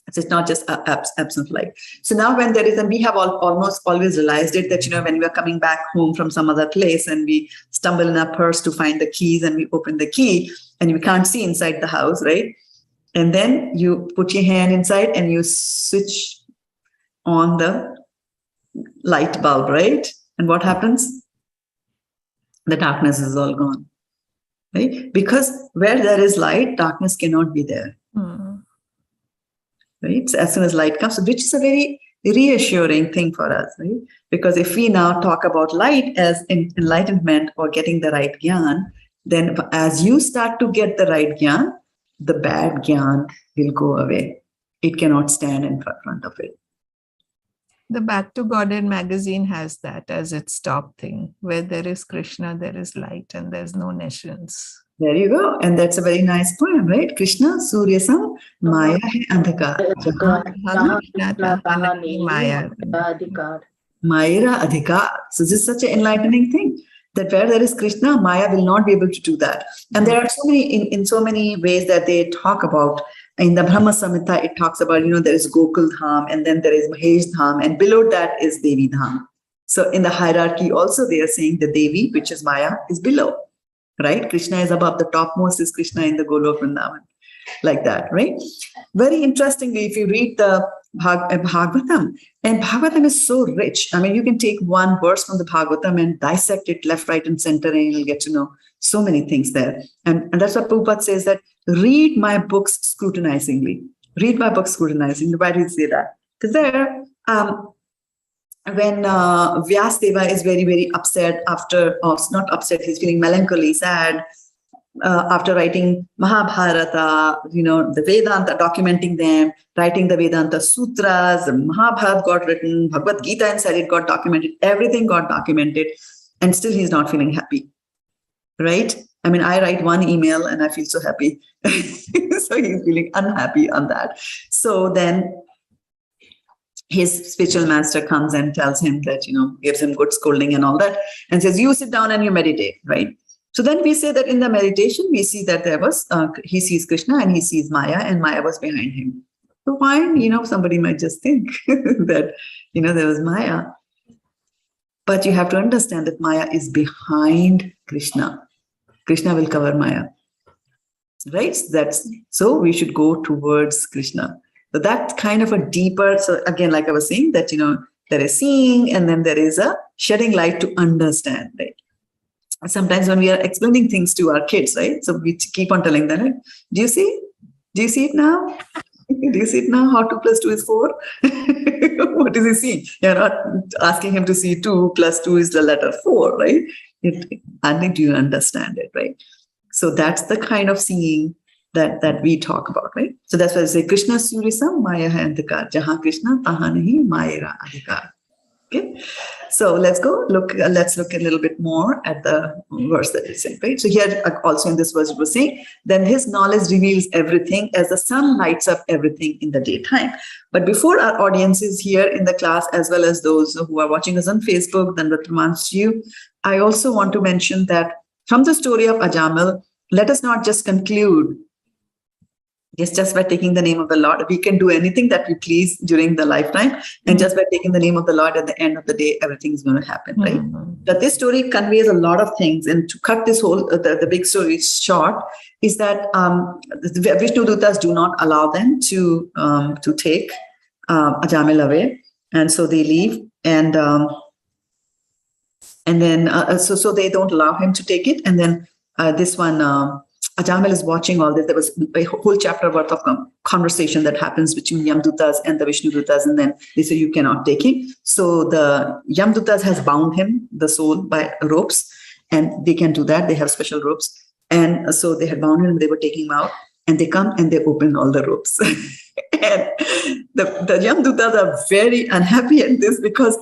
So it's not just absence of light. So now when there is, and we have almost always realized it, that, you know, when we are coming back home from some other place and we stumble in our purse to find the keys and we open the key and we can't see inside the house, right? And then you put your hand inside and you switch on the light bulb, right? And what happens? The darkness is all gone, right? Because where there is light, darkness cannot be there. Right? So as soon as light comes, which is a very reassuring thing for us, right? Because if we now talk about light as enlightenment or getting the right jnān, then as you start to get the right jnān, the bad jnān will go away. It cannot stand in front of it. The Back to Godhead magazine has that as its top thing. Where there is Kṛṣṇa, there is light, and there's no nescience. There you go. And that's a very nice poem, right? Kṛṣṇa, Suryasam, Maya hai andhakar. Mayra adhikar. So this is such an enlightening thing, that where there is Kṛṣṇa, Maya will not be able to do that. And there are so many, in so many ways that they talk about. In the Brahma Samhita, it talks about, you know, there is Gokul Dham, and then there is Mahesh Dham, and below that is Devi Dham. So in the hierarchy also, they are saying the Devi, which is Maya, is below. Right? Kṛṣṇa is above, the topmost is Kṛṣṇa in the Golok Vrindavan. Like that, right? Very interestingly, if you read the Bhagavatam, and Bhagavatam is so rich. I mean, you can take one verse from the Bhagavatam and dissect it left, right, and center, and you'll get to know so many things there. And that's what Prabhupada says, that read my books scrutinizingly. Read my books scrutinizingly. Why do you say that? Because there, when Vyasadeva is very, very upset after, or not upset, he's feeling melancholy, sad, after writing Mahabharata, you know, the Vedanta, documenting them, writing the Vedanta Sutras, the Mahabharata got written, Bhagavad-gita inside it got documented, everything got documented, and still he's not feeling happy, right? I mean, I write one email and I feel so happy. So he's feeling unhappy on that. So then his spiritual master comes and tells him that, gives him good scolding and all that, and says, you sit down and you meditate, right? So then we say that in the meditation, we see that there was, he sees Kṛṣṇa and he sees Maya, and Maya was behind him. So fine, somebody might just think that, there was Maya. But you have to understand that Maya is behind Kṛṣṇa. Kṛṣṇa will cover Maya. Right? So we should go towards Kṛṣṇa. So that's kind of a deeper, so again, like I was saying, that, there is seeing, and then there is a shedding light to understand, right? Sometimes when we are explaining things to our kids, right? So we keep on telling them, right? Do you see? Do you see it now? Do you see it now? How 2 + 2 is 4? What is he seeing? You're not asking him to see 2 + 2 is the letter 4, right? I think you understand it, right? So that's the kind of seeing that we talk about, right? So that's why I say Kṛṣṇa Surisam Maya hai Andhikar. Jahan Kṛṣṇa tahan nahi Maya Adhikar. Okay, so let's look a little bit more at the verse that is saying, right? So here also in this verse it was saying, then his knowledge reveals everything as the sun lights up everything in the daytime. But before our audiences here in the class, as well as those who are watching us on Facebook, then Rattamans to you, I also want to mention that from the story of Ajamil, let us not just conclude just by taking the name of the Lord. We can do anything that we please during the lifetime, and just by taking the name of the Lord, at the end of the day, everything is going to happen, right? But this story conveys a lot of things, and to cut this whole the big story short, is that the Vishnu Dutas do not allow them to take Ajamil away, and so they leave, and then so they don't allow him to take it, and then this one. Ajamil is watching all this. There was a whole chapter worth of conversation that happens between Yamdutas and the Vishnu Dutas, and then they say you cannot take him. So the Yamdutas has bound him, the soul, by ropes, and they can do that. They have special ropes, and so they had bound him. And they were taking him out, and they come and they open all the ropes. And the Yamdutas are very unhappy at this, because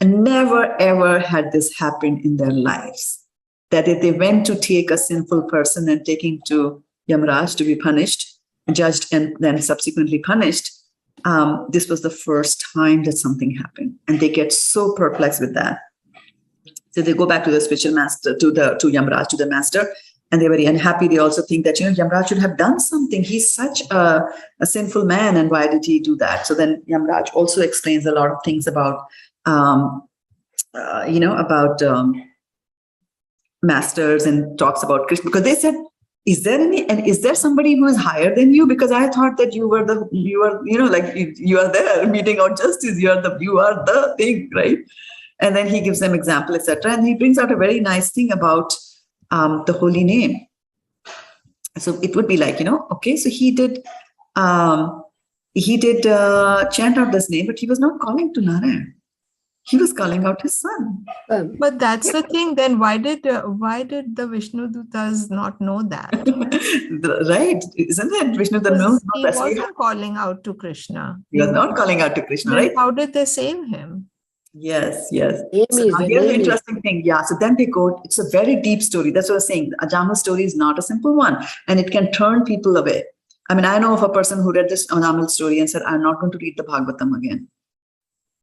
never ever had this happened in their lives. That if they went to take a sinful person and take him to Yamraj to be punished, judged, and then subsequently punished, this was the first time that something happened. And they get so perplexed with that. So they go back to the spiritual master, to Yamraj, to the master, and they're very unhappy. They also think that, Yamraj should have done something. He's such a sinful man, and why did he do that? So then Yamraj also explains a lot of things about, masters, and talks about Kṛṣṇa, because they said, is there somebody who is higher than you? Because I thought that you are you are there meeting out justice, you are the thing, right? And then he gives them example, etc. And he brings out a very nice thing about the holy name. So it would be like, okay, so he did chant out this name, but he was not calling to Narayan. He was calling out his son. But that's the thing. Then why did the Vishnu Dutas not know that? Right? Isn't it? Vishnu Dutas knows. He wasn't calling out to Kṛṣṇa. He was not calling out to Kṛṣṇa, right? How did they save him? Yes. So here's the interesting thing. Yeah. So then they go. It's a very deep story. That's what I was saying. The Ajamil story is not a simple one, and it can turn people away. I mean, I know of a person who read this Ajamil story and said, "I'm not going to read the Bhagavatam again."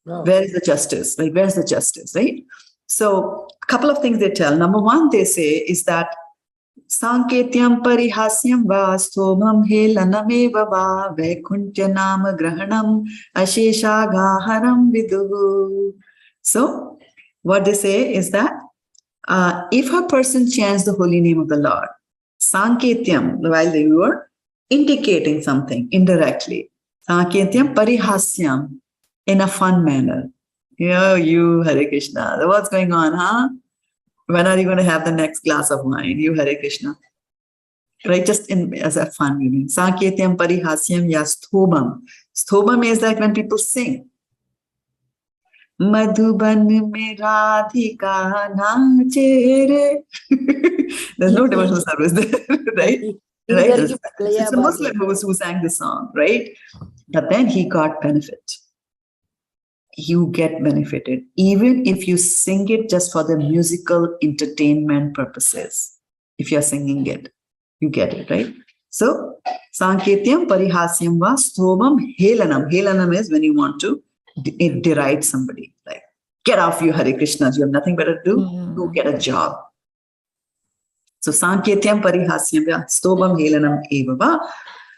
No. Where is the justice? Like, where's the justice, right? So a couple of things they tell. Number one, they say is that Sanketyam parihasyam va sthomam helanameva va vaikunthyanama grahanam asheshagaharam viduhu. So what they say is that if a person chants the holy name of the Lord, Sanketyam, while they were indicating something indirectly, Sanketyam parihasyam, in a fun manner. You Hare Krishna. What's going on, huh? When are you going to have the next glass of wine? You Hare Krishna. Right? Just as a fun meaning. Sanketyam parihasyam ya sthobam. Sthobam is like when people sing. Madhuban mein radhika nache re. There's no devotional service there, right? Right? It's a Muslim who sang this song, right? But then he got benefit. You get benefited, even if you sing it just for the musical entertainment purposes. If you're singing it, you get it, right? So, Sanketyam parihasyam va sthobam helanam. Helanam is when you want to it derides somebody. Like, get off you Hare Krishnas, you have nothing better to do, go get a job. So Sanketyam Parihasyam Stobam Helanam Evava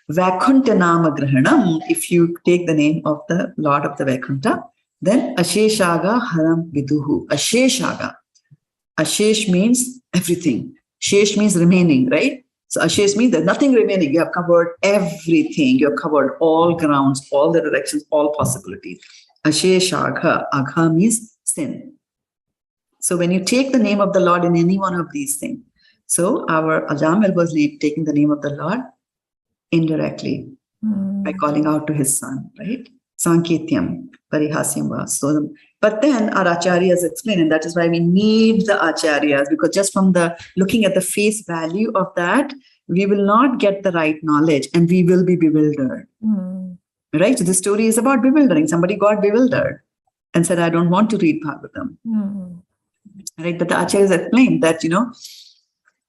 Vakunta Nama Grahanam. If you take the name of the Lord of the Vakunta, then Asheshaga Haram Viduhu. Asheshaga. Ashesh means everything. Shesh means remaining, right? So Ashesh means there's nothing remaining. You have covered everything. You have covered all grounds, all the directions, all possibilities. Asheshaga. Agha means sin. So when you take the name of the Lord in any one of these things, so our Ajamil was taking the name of the Lord indirectly by calling out to his son, right? Sanketyam, Parihasyam va. So, but then our acharyas explain, and that is why we need the acharyas, because just from the looking at the face value of that, we will not get the right knowledge and we will be bewildered. Right? So the story is about bewildering. Somebody got bewildered and said, I don't want to read Bhagavatam. Right? But the acharyas explain that,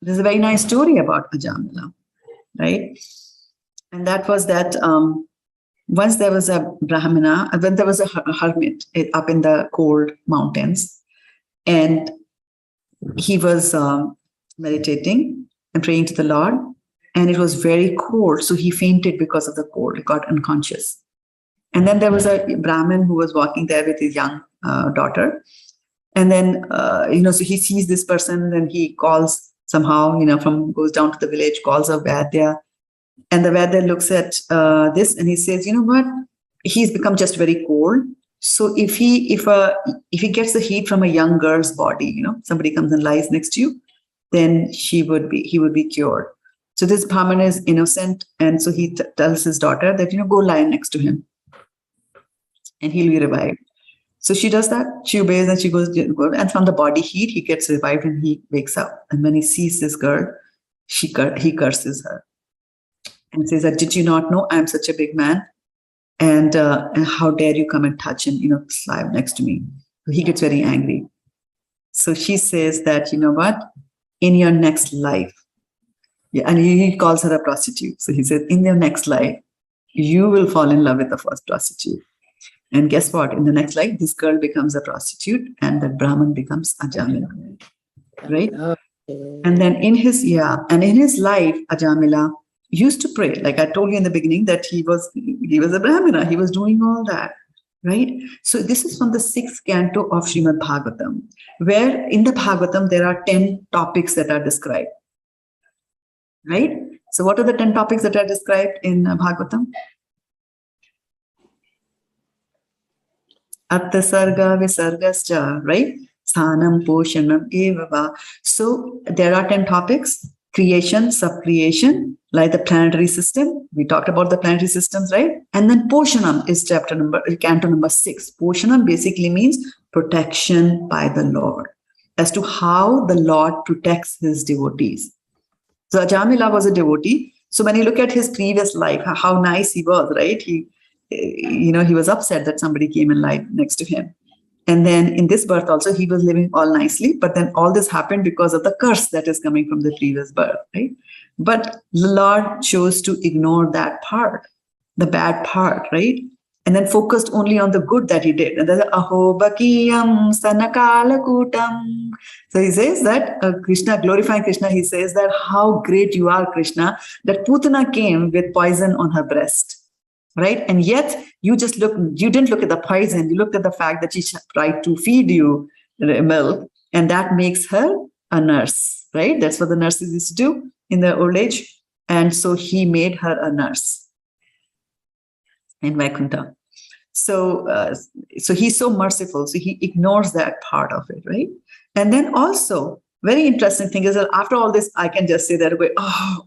there's a very nice story about Ajamila, right? And that was that once there was a Brahmana, when there was a hermit up in the cold mountains, and he was meditating and praying to the Lord, and it was very cold, so he fainted because of the cold. He got unconscious. And then there was a Brahmin who was walking there with his young daughter, and then so he sees this person, and he calls somehow, goes down to the village, calls a Vaidya, and the Vaidya looks at this and he says, you know what, he's become just very cold. So if he gets the heat from a young girl's body, somebody comes and lies next to you, then he would be cured. So this Brahman is innocent, and so he tells his daughter that, go lie next to him and he'll be revived. So she does that, she obeys, and she goes, and from the body heat, he gets revived and he wakes up. And when he sees this girl, he curses her and says that, did you not know I'm such a big man? And how dare you come and touch and, slide next to me? So he gets very angry. So she says that, you know what, in your next life, and he calls her a prostitute. So he said, in your next life, you will fall in love with the first prostitute. And guess what? In the next life, this girl becomes a prostitute and the Brahman becomes Ajamila. Right? And then in his life, Ajamila used to pray. Like I told you in the beginning that he was a Brahmana. He was doing all that. Right? So this is from the 6th canto of Srimad Bhagavatam, where in the Bhagavatam, there are 10 topics that are described. Right? So what are the 10 topics that are described in Bhagavatam? Atta sarga visargascha, right? Sthanam poshanam evava. So there are 10 topics: creation, sub-creation, like the planetary system. We talked about the planetary systems, right? And then poshanam is canto number 6. Poshanam basically means protection by the Lord, as to how the Lord protects his devotees. So Ajamila was a devotee. So when you look at his previous life, how nice he was, right? He was upset that somebody came and lied next to him. And then in this birth also, he was living all nicely, but then all this happened because of the curse that is coming from the previous birth, right? But the Lord chose to ignore that part, the bad part, right? And then focused only on the good that he did. And then, aho bakiyam sanakala kutam. So he says that Krishna, glorifying Krishna, he says that how great you are, Krishna, that Putana came with poison on her breast. Right? And yet you didn't look at the poison, you looked at the fact that she tried to feed you milk, and that makes her a nurse, right? That's what the nurses used to do in their old age. And so he made her a nurse in Vaikuntha. So he's so merciful. So he ignores that part of it, right? And then also, very interesting thing is that after all this, I can just say that,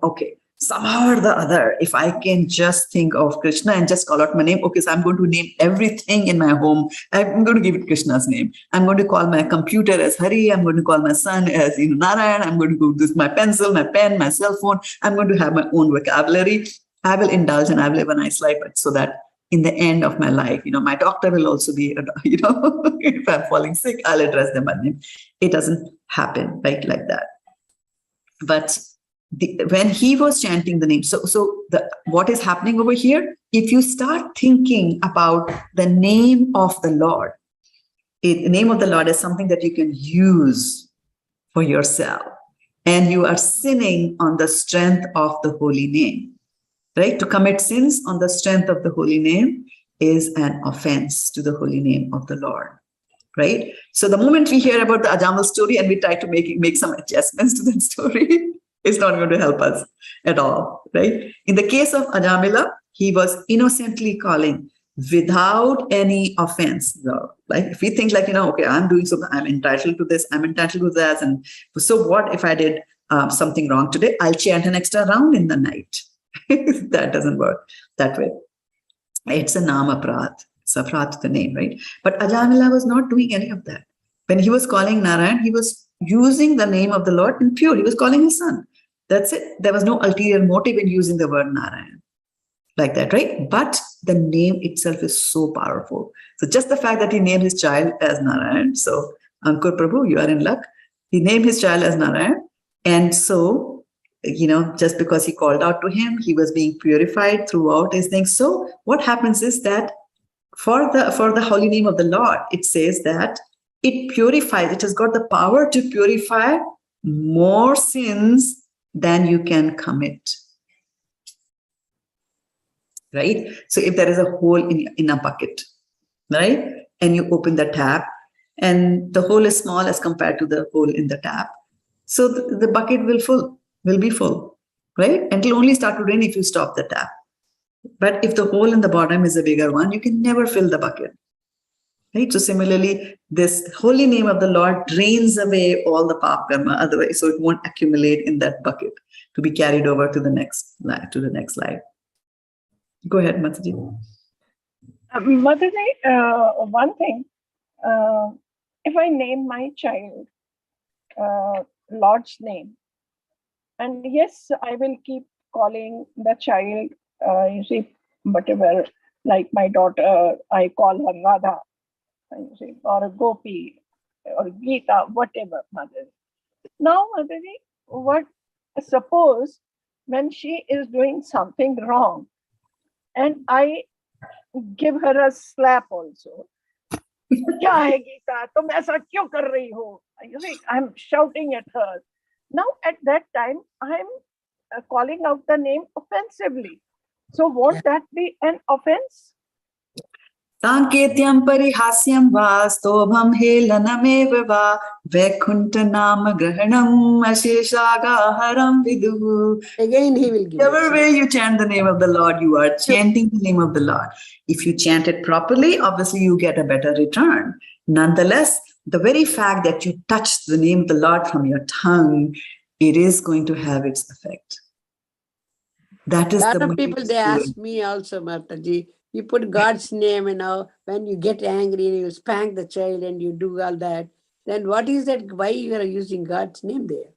okay, somehow or the other, if I can just think of Krishna and just call out my name, okay, so I'm going to name everything in my home. I'm going to give it Krishna's name. I'm going to call my computer as Hari. I'm going to call my son as Narayan. I'm going to go with my pencil, my pen, my cell phone. I'm going to have my own vocabulary. I will indulge and I will live a nice life, so that in the end of my life, my doctor will also be, if I'm falling sick, I'll address them by name. It doesn't happen right like that. But when he was chanting the name, what is happening over here? If you start thinking about the name of the Lord, the name of the Lord is something that you can use for yourself, and you are sinning on the strength of the holy name, right? To commit sins on the strength of the holy name is an offense to the holy name of the Lord, right? So the moment we hear about the Ajamil story and we try to make some adjustments to that story, it's not going to help us at all, right? In the case of Ajamila, he was innocently calling without any offense. So, like if we think like, okay, I'm doing something, I'm entitled to this, I'm entitled to that. And so what if I did something wrong today? I'll chant an extra round in the night. That doesn't work that way. It's a nama prat. It's a prat to the name, right? But Ajamila was not doing any of that. When he was calling Narayan, he was using the name of the Lord in pure. He was calling his son. That's it. There was no ulterior motive in using the word Narayan like that, right? But the name itself is so powerful. So just the fact that he named his child as Narayan. So, Ankur Prabhu, you are in luck. He named his child as Narayan. And so, just because he called out to him, he was being purified throughout his things. So what happens is that for the holy name of the Lord, it says that it purifies, it has got the power to purify more sins than you can commit. Right? So if there is a hole in a bucket, right? And you open the tap and the hole is small as compared to the hole in the tap. So the bucket will be full, right? And it will only start to rain if you stop the tap. But if the hole in the bottom is a bigger one, you can never fill the bucket. Right? So similarly, this holy name of the Lord drains away all the pap karma otherwise, so it won't accumulate in that bucket to be carried over to the next life. Go ahead, Mataji. Mataji, one thing, if I name my child Lord's name, and yes, I will keep calling the child, whatever, like my daughter, I call her Radha, or Gopi, or Gita, whatever, Mataji. Now, Mataji, suppose when she is doing something wrong, and I give her a slap also. Kya hai Gita? Tum aisa kyun kar rahi ho? I'm shouting at her. Now at that time, I'm calling out the name offensively. So won't that be an offense? Sanketyam parihasyam va stobham helanameva va vaikunta nama grahanam asheshaga viduhu. Again, he will give. Whichever way you chant the name of the Lord, you are chanting the name of the Lord. If you chant it properly, obviously you get a better return. Nonetheless, the very fact that you touch the name of the Lord from your tongue, it is going to have its effect. That is a lot of people, they ask me also, Mataji, you put God's name, when you get angry and you spank the child and you do all that, then what is that? Why you are using God's name there?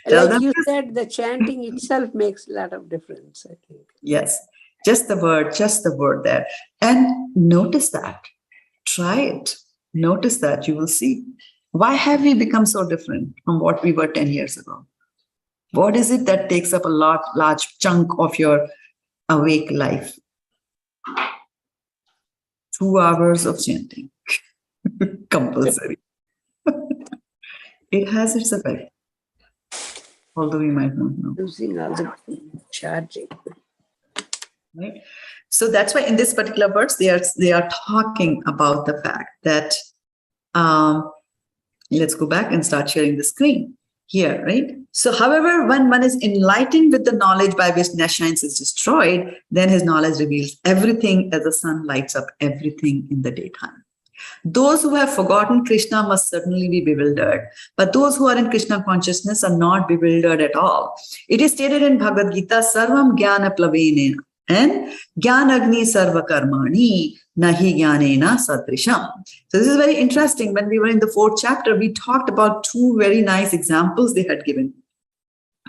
Like you said, the chanting itself makes a lot of difference, I think. Yes, just the word there. And notice that. Try it. Notice that. You will see. Why have we become so different from what we were 10 years ago? What is it that takes up a large chunk of your awake life? 2 hours of chanting. Compulsory. It has its effect. Although we might not know. Losing all the charging. Right? So that's why in this particular verse, they are talking about the fact that, let's go back and start sharing the screen here, right? So however, when one is enlightened with the knowledge by which nescience is destroyed, then his knowledge reveals everything as the sun lights up everything in the daytime. Those who have forgotten Kṛṣṇa must certainly be bewildered, but those who are in Kṛṣṇa consciousness are not bewildered at all. It is stated in Bhagavad-gita, Sarvam Jnana Plavenena, and Jnanagni Sarva Karmani Nahi Jñānena Sadrisham. So this is very interesting. When we were in the 4th chapter, we talked about 2 very nice examples they had given.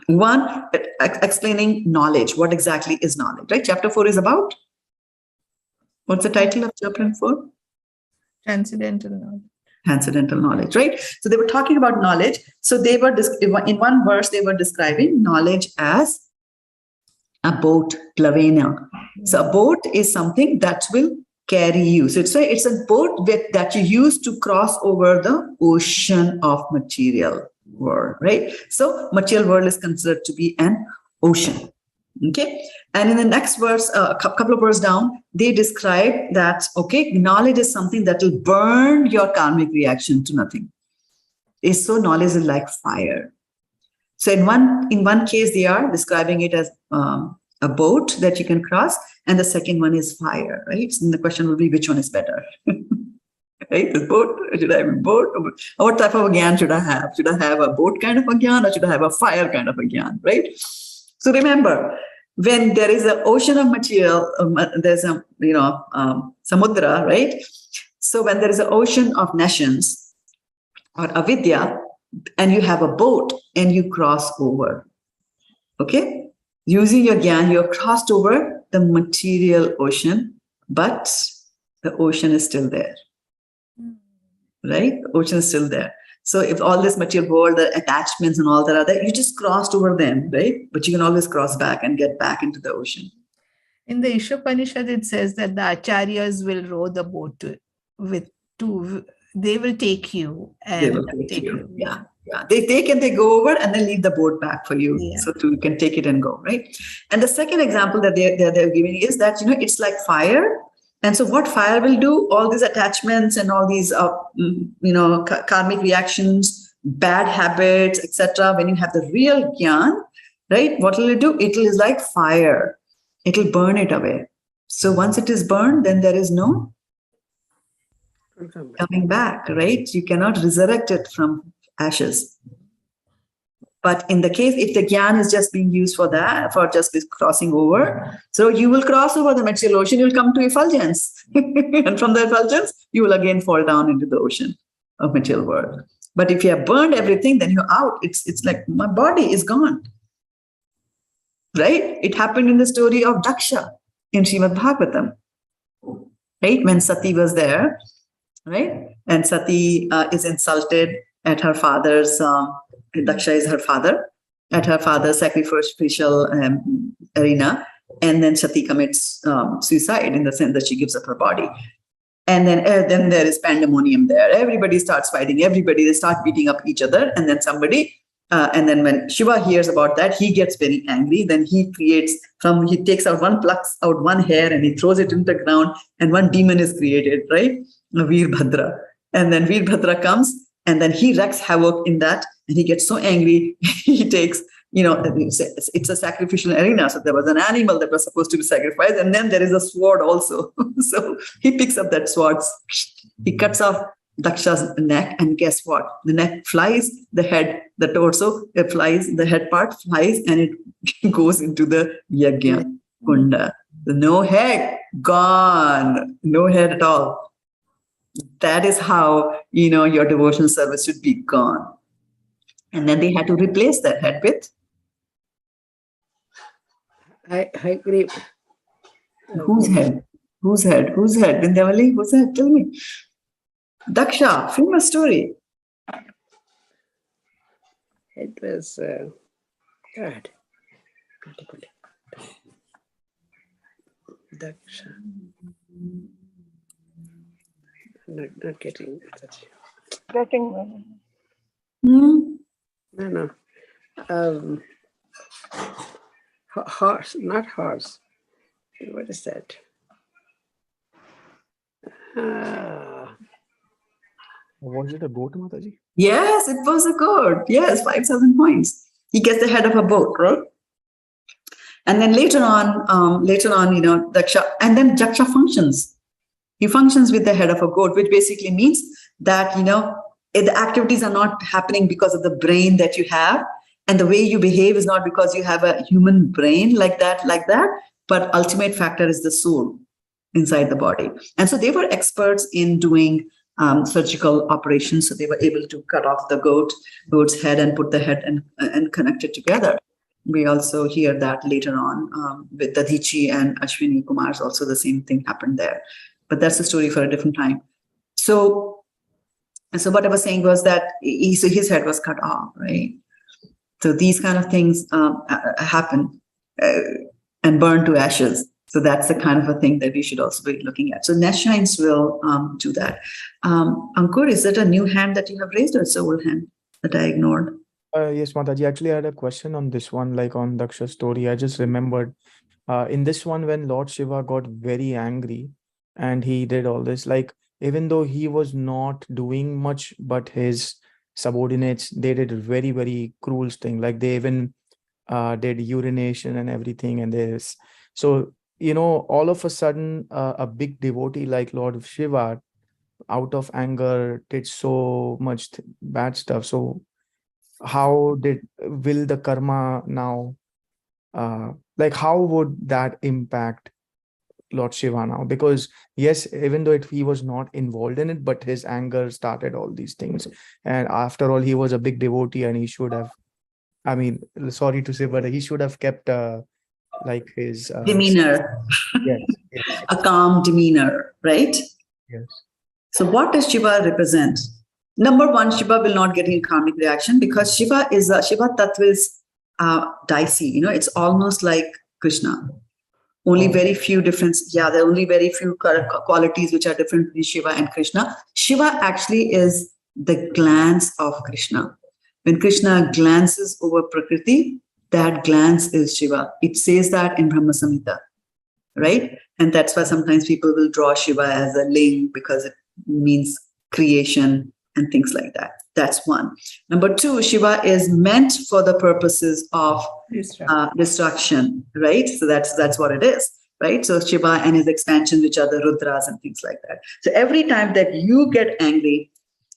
One, explaining knowledge. What exactly is knowledge, right? Chapter 4 is about? What's the title of chapter 4? Transcendental knowledge. transcendental knowledge, right? So they were talking about knowledge. So they were, in one verse, they were describing knowledge as a boat, plavena. So a boat is something that will carry you. So it's a boat that you use to cross over the ocean of material world, right? So material world is considered to be an ocean. Okay. And in the next verse, a couple of verses down, they describe that, okay, knowledge is something that will burn your karmic reaction to nothing. So knowledge is like fire. So in one case, they are describing it as a boat that you can cross, and the second one is fire, right? And the question will be, which one is better? Right? The boat, should I have a boat? Or what type of a gyan should I have? Should I have a boat kind of a gyan, or should I have a fire kind of a gyan, right? So remember, when there is an ocean of material, there's a, samudra, right? So when there is an ocean of nescience or avidya, and you have a boat and you cross over, okay? Using your gyan, you have crossed over the material ocean, but the ocean is still there, right? The ocean is still there. So if all this material world, the attachments and all that are there, you just crossed over them, right? But you can always cross back and get back into the ocean. In the Ishopanishad, it says that the acharyas will row the boat they will take you and they will take you. Yeah. They take and they go over and then leave the boat back for you. Yeah. So you can take it and go, right? And the second example that they're giving is that, it's like fire. And so what fire will do, all these attachments and all these, karmic reactions, bad habits, etc. When you have the real gyan, right? What will it do? It is like fire. It will burn it away. So once it is burned, then there is no coming back, right? You cannot resurrect it from ashes. But in the case, if the gyan is just being used for that, for just this crossing over, so you will cross over the material ocean, you'll come to effulgence. And from the effulgence, you will again fall down into the ocean of material world. But if you have burned everything, then you're out. It's like, my body is gone. Right? It happened in the story of Daksha in Srimad Bhagavatam. Right? When Sati was there, right? And Sati is insulted at her father's, Daksha is her father, at her father's sacrificial arena. And then Sati commits suicide in the sense that she gives up her body. And then there is pandemonium there. Everybody starts fighting. They start beating up each other. And then and then when Shiva hears about that, he gets very angry. Then he takes out plucks out one hair and he throws it into the ground. And one demon is created, right? Veerbhadra. And then Veerbhadra comes and then he wreaks havoc in that. And he gets so angry, he takes, it's a sacrificial arena. So there was an animal that was supposed to be sacrificed. And then there is a sword also. So he picks up that sword. He cuts off Daksha's neck. And guess what? The neck flies, the head, the torso flies, the head part flies, and it goes into the yajna kunda. No head, gone. No head at all. That is how, your devotional service should be gone. And then they had to replace that head with? I agree. Whose head? Vindhyavali, whose head? Tell me. Daksha, famous story. It was, God. Daksha. Not getting that. No. Horse, not horse. What is that? Was it a goat, Mataji? Yes, it was a goat. Yes, 5,000 points. He gets the head of a boat, right? And then later on, Daksha, and then Daksha functions. He functions with the head of a goat, which basically means that, the activities are not happening because of the brain that you have. And the way you behave is not because you have a human brain like that. But ultimate factor is the soul inside the body. And so they were experts in doing surgical operations. So they were able to cut off the goat's head and put the head and connect it together. We also hear that later on with Dadichi and Ashwini Kumar's also the same thing happened there. But that's a story for a different time. So And so what I was saying was that so his head was cut off, right? So these kind of things happen and burn to ashes. So that's the kind of a thing that we should also be looking at. So nescience will do that. Ankur, is that a new hand that you have raised, or it's an old hand that I ignored? Yes, Mataji. Actually, I had a question on this one, like on Daksha's story. I just remembered in this one, when Lord Shiva got very angry and he did all this, like, even though he was not doing much, but his subordinates, they did a very, very cruel thing. Like they even did urination and everything. And this, so, you know, all of a sudden, a big devotee like Lord Shiva, out of anger, did so much bad stuff. So how will the karma now, like how would that impact Lord Shiva now? Because yes, even though he was not involved in it, but his anger started all these things. And after all, he was a big devotee, and he should have, I mean, sorry to say, but he should have kept like his demeanor. Yes, yes, A calm demeanor, right? yes. So what does Shiva represent? Number one, Shiva will not get any karmic reaction because Shiva Tattva is dicey. You know, it's almost like Kṛṣṇa. Only very few differences. Yeah, there are only very few qualities which are different between Shiva and Kṛṣṇa. Shiva actually is the glance of Kṛṣṇa. When Kṛṣṇa glances over Prakriti, that glance is Shiva. It says that in Brahma Samhita, right? And that's why sometimes people will draw Shiva as a ling because it means creation and things like that. That's one. Number two, Shiva is meant for the purposes of destruction, right? So that's what it is, right? So Shiva and his expansion, which are the Rudras and things like that. So every time that you get angry,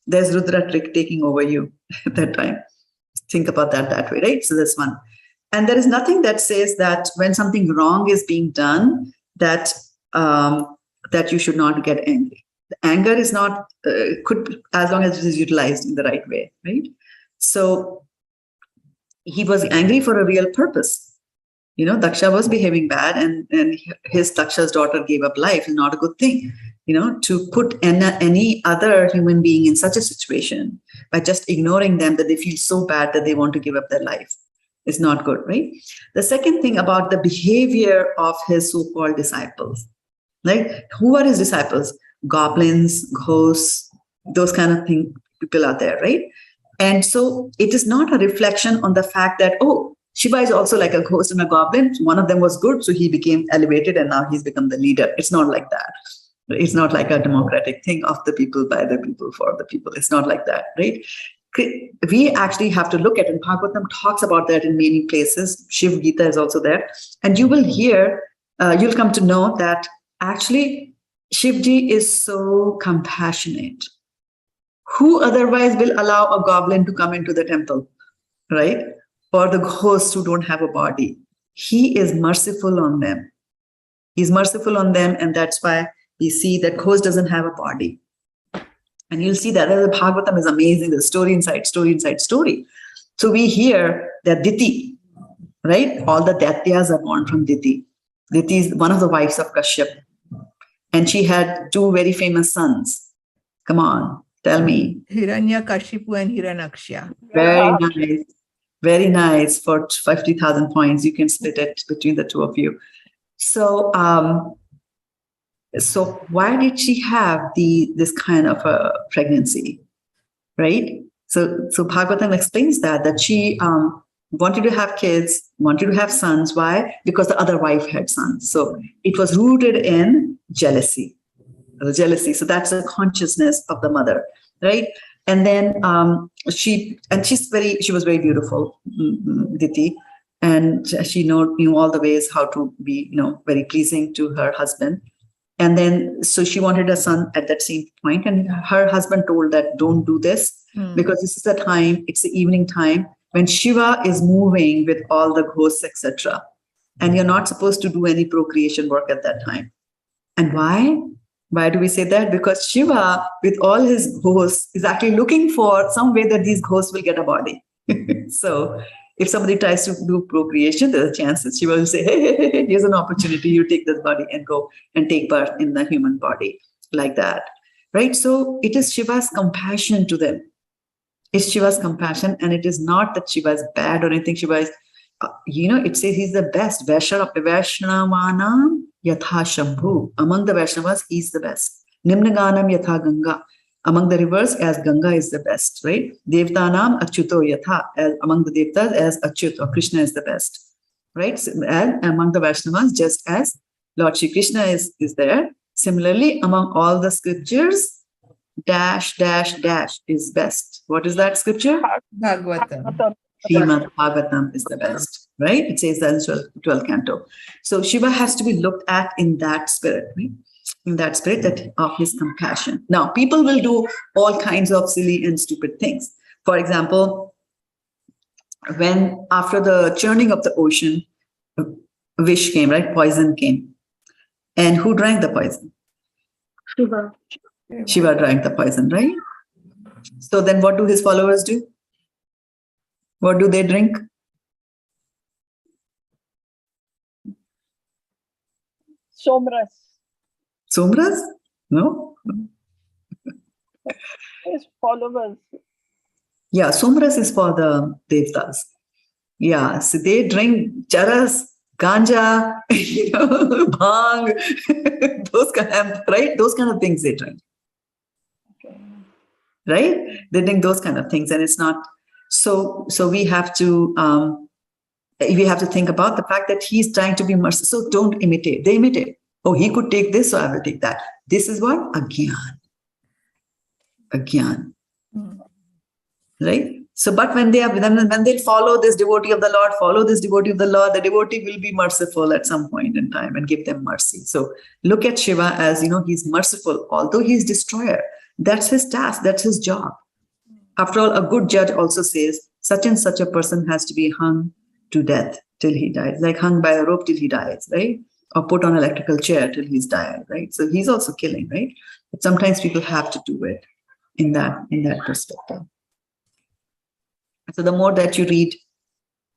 there's Rudra taking over you at that time. Think about that way, right? So that's one. And there is nothing that says that when something wrong is being done, that that you should not get angry. The anger is not, could, as long as it is utilized in the right way, right? So he was angry for a real purpose. You know, Daksha was behaving bad, and Daksha's daughter gave up life is not a good thing. You know, to put any other human being in such a situation by just ignoring them that they feel so bad that they want to give up their life is not good, right? The second thing about the behavior of his so-called disciples, right? Who are his disciples? Goblins, ghosts, those kind of people are there, right? And so it is not a reflection on the fact that, oh, Shiva is also like a ghost and a goblin. One of them was good, so he became elevated and now he's become the leader. It's not like that. It's not like a democratic thing of the people, by the people, for the people. It's not like that, right? We actually have to look at, and Bhagavatam talks about that in many places. Shiv Gita is also there. And you will hear, you'll come to know that actually Shivji is so compassionate. Who otherwise will allow a goblin to come into the temple, right? Or the ghosts who don't have a body. He is merciful on them. He's merciful on them, and that's why we see that ghost doesn't have a body. And you'll see that the Bhagavatam is amazing. The story inside story inside story. So we hear that Diti, right? All the Daityas are born from Diti. Diti is one of the wives of Kashyap. And she had two very famous sons. Come on, tell me. Hiranyakashipu and Hiranyaksha. Very nice. Very nice. For 50,000 points, you can split it between the two of you. So, so why did she have this kind of a pregnancy, right? So Bhagavatam explains that she wanted to have kids, wanted to have sons. Why? Because the other wife had sons. So it was rooted in jealousy. So that's the consciousness of the mother, right? And then she was very beautiful, Diti, and she knew all the ways how to be, very pleasing to her husband. And then, so she wanted a son at that same point, and her husband told that don't do this because this is the time, it's the evening time when Shiva is moving with all the ghosts, etc. And you're not supposed to do any procreation work at that time. And why? Why do we say that? Because Shiva, with all his ghosts, is actually looking for some way that these ghosts will get a body. So if somebody tries to do procreation, there's a chance that Shiva will say, hey, here's an opportunity. You take this body and go and take birth in the human body like that, right? So it is Shiva's compassion to them. It's Shiva's compassion, and it is not that Shiva is bad or anything. Shiva is, it says he's the best. Vaishnavanam yatha Shambhu. Among the Vaishnavas, he's the best. Nimnaganam yatha Ganga. Among the rivers, as Ganga is the best, right? Devtanam achyuto yatha. As among the devtas, as Achyut or Kṛṣṇa is the best, right? So, and among the Vaishnavas, just as Lord Shri Kṛṣṇa is there. Similarly, among all the scriptures, dash, dash, dash is best. What is that scripture? Bhagavatam. Srimad Bhagavatam is the best, right? It says that in 12th canto. So Shiva has to be looked at in that spirit, right? In that spirit that of his compassion. Now, people will do all kinds of silly and stupid things. For example, when after the churning of the ocean, vish came, right? Poison came. And who drank the poison? Shiva. Shiva drank the poison, right? So then what do his followers do? What do they drink? Somras. Somras? No? His followers. Yeah, somras is for the devtas. Yeah, so they drink charas, ganja, bhang, those kind of, right? Those kind of things they drink. Okay. Right? They drink those kind of things, and it's not so we have to think about the fact that he's trying to be merciful. So don't imitate. They imitate. Oh, he could take this, so I will take that. This is what? Ajñān. Right? So, but when they follow this devotee of the Lord, the devotee will be merciful at some point in time and give them mercy. So look at Shiva as, he's merciful, although he's destroyer. That's his task. That's his job. After all, a good judge also says, such and such a person has to be hung to death till he dies, like hung by a rope till he dies, right? Or put on an electrical chair till he's died, right? So he's also killing, right? But sometimes people have to do it in that perspective. So the more that you read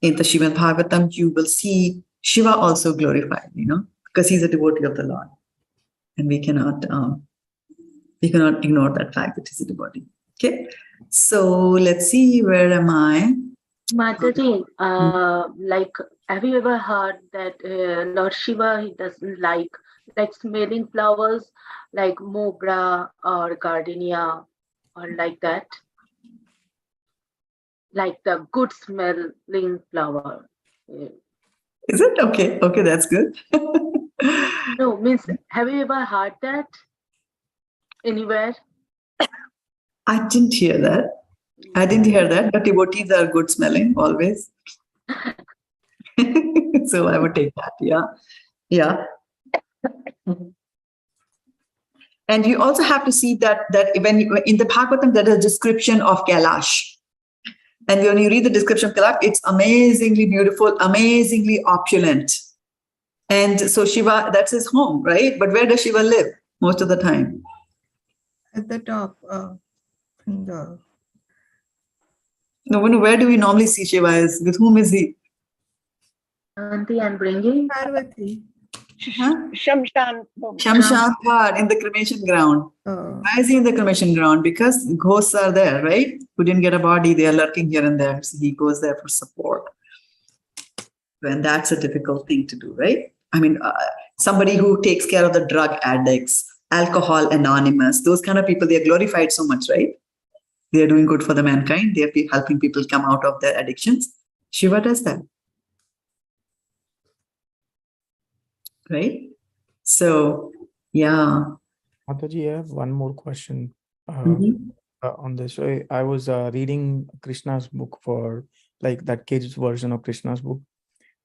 in the Srimad Bhagavatam, you will see Shiva also glorified, because he's a devotee of the Lord. And we cannot ignore that fact that he's a devotee. Okay. So let's see, where am I? Mataji, have you ever heard that Lord Shiva, he doesn't like smelling flowers like mogra or gardenia or like that? Like the good smelling flower. Is it? Okay. Okay, that's good. No, means, have you ever heard that anywhere? I didn't hear that. But devotees are good smelling always. So I would take that. Yeah. And you also have to see that when in the Bhagavatam, there is a description of Kailash. And when you read the description of Kailash, it's amazingly beautiful, amazingly opulent. And so Shiva, that's his home, right? But where does Shiva live most of the time? At the top. No, where do we normally see Shiva is? With whom is he? Auntie, I'm bringing Parvati. Shamshan. Shamshan Ghat, in the cremation ground. Oh. Why is he in the cremation ground? Because ghosts are there, right? Who didn't get a body, they are lurking here and there. So he goes there for support. And that's a difficult thing to do, right? I mean, somebody who takes care of the drug addicts, alcohol anonymous, those kind of people, they are glorified so much, right? They are doing good for the mankind. They are helping people come out of their addictions. Shiva does that. Right? So, yeah. Mataji, I have one more question on this. So I was reading Krishna's book for that kid's version of Krishna's book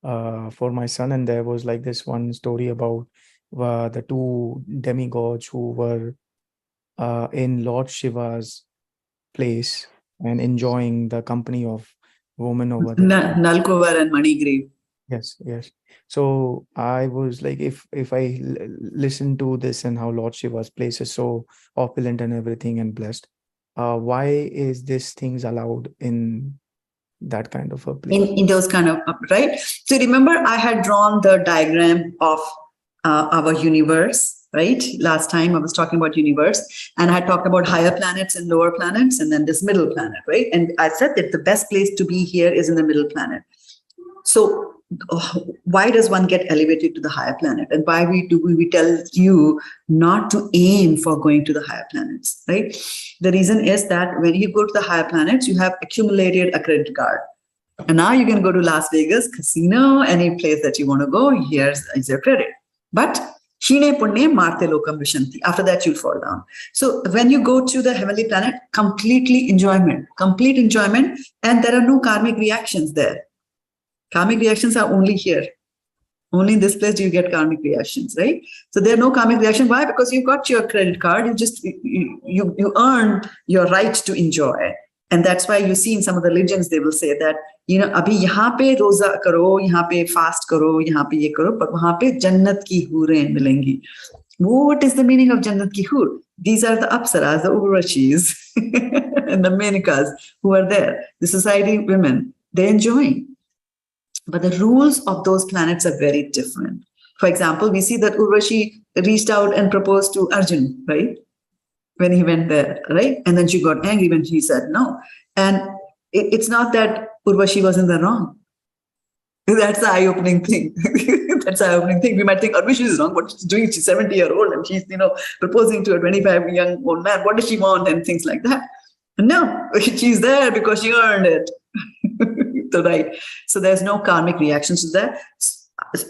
for my son. And there was this one story about the two demigods who were in Lord Shiva's place and enjoying the company of women over there. Nalkovar and Manigrave. Yes. So I was if I listen to this and how Lord Shiva's place is so opulent and everything and blessed, why is this things allowed in that kind of a place? In those kind of, right? So remember, I had drawn the diagram of our universe, right? Last time I was talking about universe, and I talked about higher planets and lower planets, and then this middle planet, right? And I said that the best place to be here is in the middle planet. So why does one get elevated to the higher planet? And why do we tell you not to aim for going to the higher planets, right? The reason is that when you go to the higher planets, you have accumulated a credit card. And now you can go to Las Vegas, casino, any place that you want to go, here's your credit. But Shine Punne Marte Lokam Vishanti. After that, you'll fall down. So when you go to the heavenly planet, complete enjoyment, and there are no karmic reactions there. Karmic reactions are only here. Only in this place do you get karmic reactions, right? So there are no karmic reaction. Why? Because you've got your credit card. You earned your right to enjoy. And that's why you see in some of the religions, they will say that, abhi yahan pe roza karo, yahan pe fast karo, yahan pe ye karo, but wahan pe jannat ki hoorein milengi. What is the meaning of jannat ki hoor? These are the apsaras, the urvashis, and the menikas who are there. The society women, they're enjoying. But the rules of those planets are very different. For example, we see that Urvashi reached out and proposed to Arjun, right? When he went there, right? And then she got angry when he said no. And it's not that Urvashi was in the wrong. That's the eye-opening thing. That's the eye-opening thing. We might think Urvashi is wrong. What she's doing, she's 70-year-old and she's, proposing to a 25-year-old man. What does she want? And things like that. And no, she's there because she earned it. So, right. So there's no karmic reactions to that.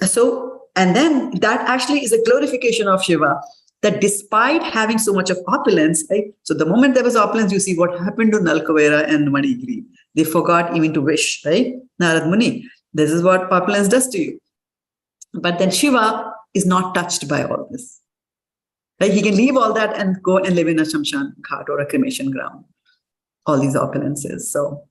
So, and then that actually is a glorification of Shiva. That despite having so much of opulence, right? So the moment there was opulence, you see what happened to Nalkavera and Manigiri. They forgot even to wish, right? Narad Muni, this is what opulence does to you. But then Shiva is not touched by all this. Right? He can leave all that and go and live in a Shamshan Ghat or a cremation ground. All these opulences. So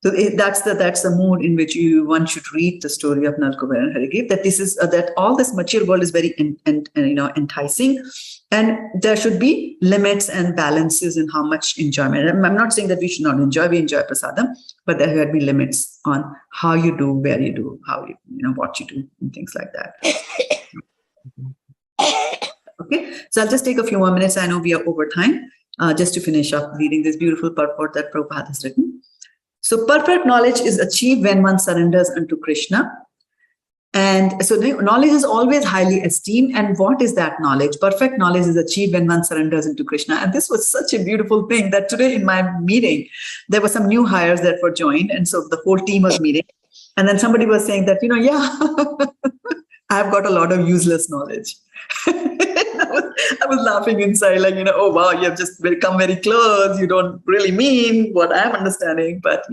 that's the mood in which one should read the story of Nalkavera and Harigriva. That this is that all this material world is very enticing, and there should be limits and balances in how much enjoyment. I'm not saying that we should not enjoy. We enjoy prasadam, but there should be limits on how you do, where you do, how what you do, and things like that. Okay, so I'll just take a few more minutes. I know we are over time. Just to finish up reading this beautiful purport that Prabhupada has written. So perfect knowledge is achieved when one surrenders unto Kṛṣṇa. And so knowledge is always highly esteemed. And what is that knowledge? Perfect knowledge is achieved when one surrenders into Kṛṣṇa. And this was such a beautiful thing that today in my meeting, there were some new hires that were joined. And so the whole team was meeting. And then somebody was saying that, I've got a lot of useless knowledge. I was laughing inside, like, oh, wow, you have just become very close. You don't really mean what I'm understanding. But,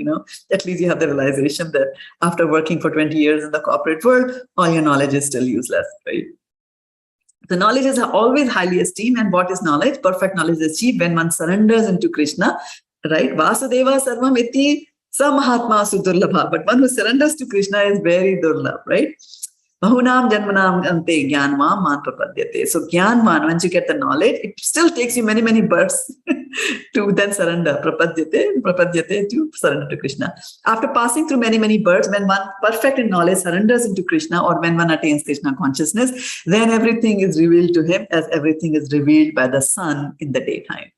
at least you have the realization that after working for 20 years in the corporate world, all your knowledge is still useless, right? The knowledge is always highly esteemed. And what is knowledge? Perfect knowledge is achieved when one surrenders into Kṛṣṇa, right? Vasudeva sarvam iti samahatma sudurlabha. But one who surrenders to Kṛṣṇa is very durlabh, right? Bahunam janmanam ante jñānam man prapadyate. So jñānam, once you get the knowledge, it still takes you many, many births to then surrender. Prapadyate to surrender to Kṛṣṇa. After passing through many, many births, when one perfect in knowledge surrenders into Kṛṣṇa, or when one attains Kṛṣṇa consciousness, then everything is revealed to him as everything is revealed by the sun in the daytime.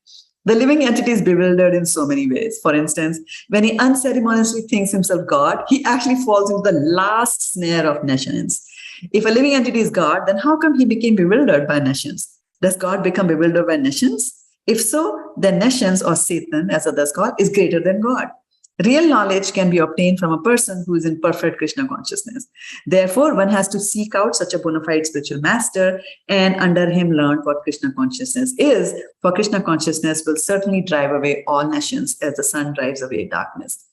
The living entity is bewildered in so many ways. For instance, when he unceremoniously thinks himself God, he actually falls into the last snare of nescience. If a living entity is God, then how come he became bewildered by nescience? Does God become bewildered by nescience? If so, then nescience, or Satan, as others call, is greater than God. Real knowledge can be obtained from a person who is in perfect Kṛṣṇa consciousness. Therefore, one has to seek out such a bona fide spiritual master and under him learn what Kṛṣṇa consciousness is. For Kṛṣṇa consciousness will certainly drive away all nescience as the sun drives away darkness.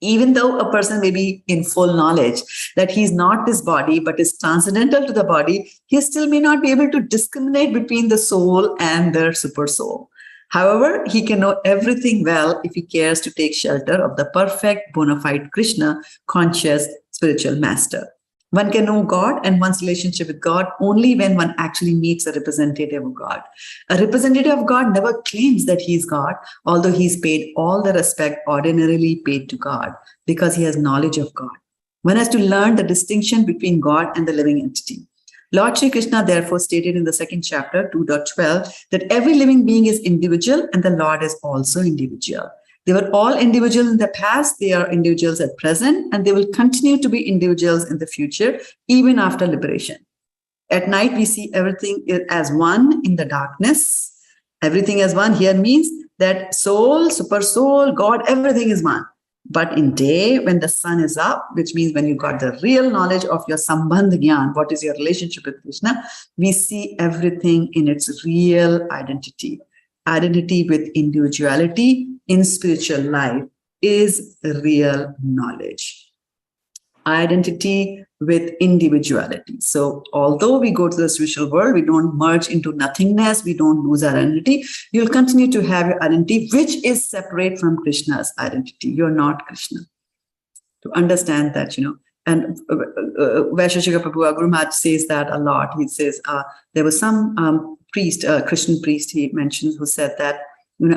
Even though a person may be in full knowledge that he is not this body, but is transcendental to the body, he still may not be able to discriminate between the soul and the super soul. However, he can know everything well if he cares to take shelter of the perfect, bona fide Kṛṣṇa, conscious, spiritual master. One can know God and one's relationship with God only when one actually meets a representative of God. A representative of God never claims that he is God, although he is paid all the respect ordinarily paid to God, because he has knowledge of God. One has to learn the distinction between God and the living entity. Lord Shri Krishna therefore stated in the second chapter, 2.12, that every living being is individual and the Lord is also individual. They were all individual in the past, they are individuals at present, and they will continue to be individuals in the future, even after liberation. At night, we see everything as one in the darkness. Everything as one here means that soul, super soul, God, everything is one. But in day, when the sun is up, which means when you got the real knowledge of your sambandh gyan, what is your relationship with Krishna, we see everything in its real identity. Identity with individuality in spiritual life is real knowledge. Identity with individuality. So although we go to the spiritual world, we don't merge into nothingness, we don't lose our identity, you'll continue to have your identity, which is separate from Krishna's identity. You're not Krishna. To understand that, and Vaisheshika Prabhu, Guru Maharaj says that a lot. He says, there was some priest, Christian priest, he mentions, who said that,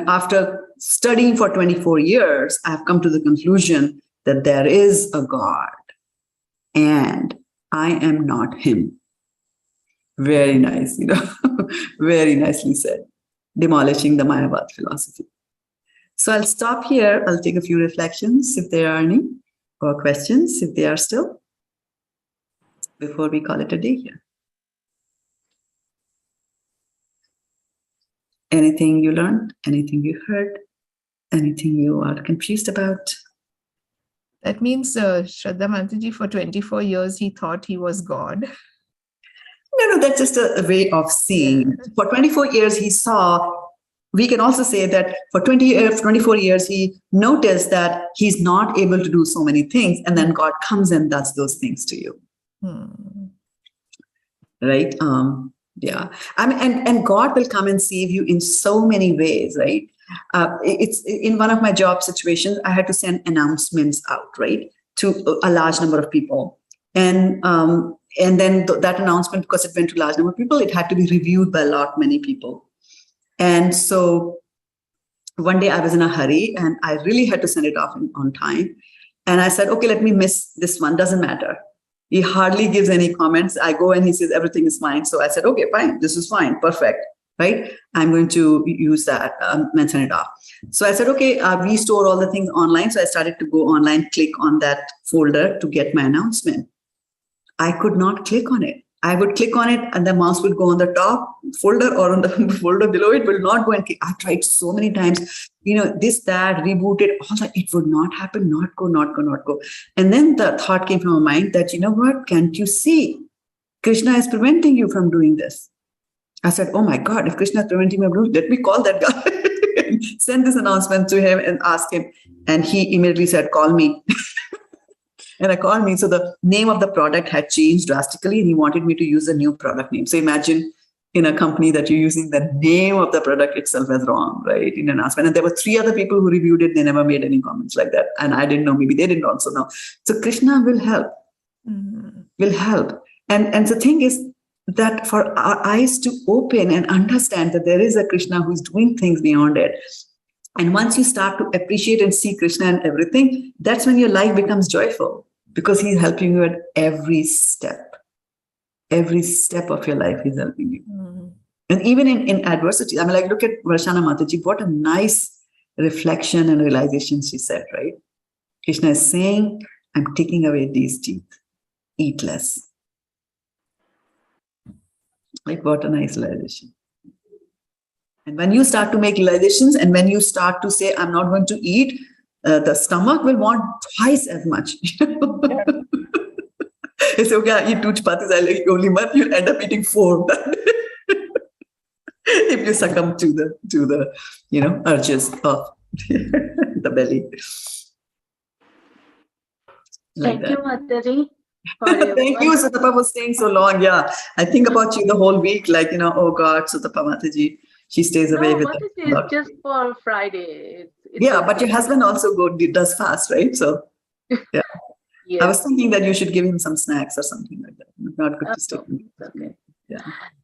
after studying for 24 years, I've come to the conclusion that there is a God. And I am not him. Very nice, very nicely said. Demolishing the Mayavad philosophy. So I'll stop here. I'll take a few reflections if there are any, or questions if they are still, before we call it a day here. Anything you learned, anything you heard, anything you are confused about? That means Shraddha Mataji, for 24 years, he thought he was God. No, that's just a way of seeing. Yeah. For 24 years, he saw, we can also say that for 24 years, he noticed that he's not able to do so many things, and then God comes and does those things to you. Right? Yeah. I mean, and God will come and save you in so many ways, right? It's in one of my job situations, I had to send announcements out, right, to a large number of people. And then that announcement, because it went to a large number of people, it had to be reviewed by many people. And so one day I was in a hurry and I really had to send it off on time. And I said, okay, let me miss this one. Doesn't matter. He hardly gives any comments. I go and he says, everything is fine. So I said, okay, fine. This is fine. Perfect. Right? I'm going to use that and send it off. So I said, okay, we store all the things online. So I started to go online, click on that folder to get my announcement. I could not click on it. I would click on it and the mouse would go on the top folder or on the folder below. It will not go and click. I tried so many times, this, that, rebooted, all that. It would not happen, not go. And then the thought came from my mind that, what, can't you see? Krishna is preventing you from doing this. I said, oh my God, if Krishna is preventing me from doing it, let me call that guy. Send this announcement to him and ask him. And he immediately said, call me. And I called me. So the name of the product had changed drastically and he wanted me to use a new product name. So imagine in a company that you're using the name of the product itself as wrong, right? In an announcement. And there were 3 other people who reviewed it. They never made any comments like that. And I didn't know, maybe they didn't also know. So Krishna will help, will help. And the thing is that for our eyes to open and understand that there is a Krishna who's doing things beyond it. And once you start to appreciate and see Krishna and everything, that's when your life becomes joyful. Because he's helping you at every step. Every step of your life, he's helping you. And even in adversity, I mean, like, look at Varshana Mataji, what a nice reflection and realization she said, right? Krishna is saying, I'm taking away these teeth. Eat less. Like, what a nice realization. And when you start to make realizations and when you start to say, I'm not going to eat, the stomach will want twice as much. It's okay, I eat 2 chapatis, I'll eat only one, you'll end up eating 4. If you succumb to the urges of the belly. Like Thank you, Mataji. Thank you, Sutapa, for staying so long. Yeah, I think about you the whole week, like, oh God, Sutapa Mataji, she stays away with us. It's just for Friday. Yeah, but your husband also does fast, right? So, yeah. Yes. I was thinking that you should give him some snacks or something like that. Not good to stay. Okay. Yeah.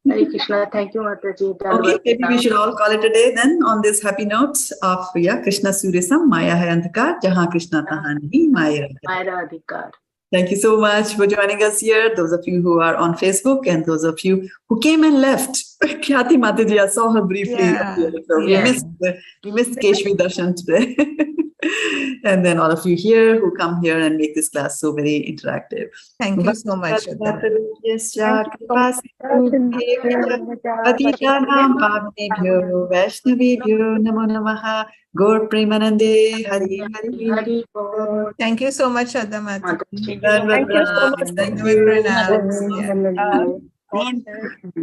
Hare Krishna. Thank you, Mataji. Okay, maybe we should all call it a day then on this happy note of Krishna Suryasam, Maya hai Andhakar, Jahan Krishna tahan nahi, Maya Adhikar. Thank you so much for joining us here. Those of you who are on Facebook and those of you who came and left. Khyati Mataji, I saw her briefly. Yeah, So yeah. we missed Keshvi Darshan today. And then all of you here who come here and make this class so very interactive. Thank you so much, Shraddha. Vaishnavibhyo namo namaha. Gaur Premanande Hari Hari. Hari Bol. Thank you so much, Shraddha Mataji. Thank you so much. Thank Pranams. you. Yeah. Good.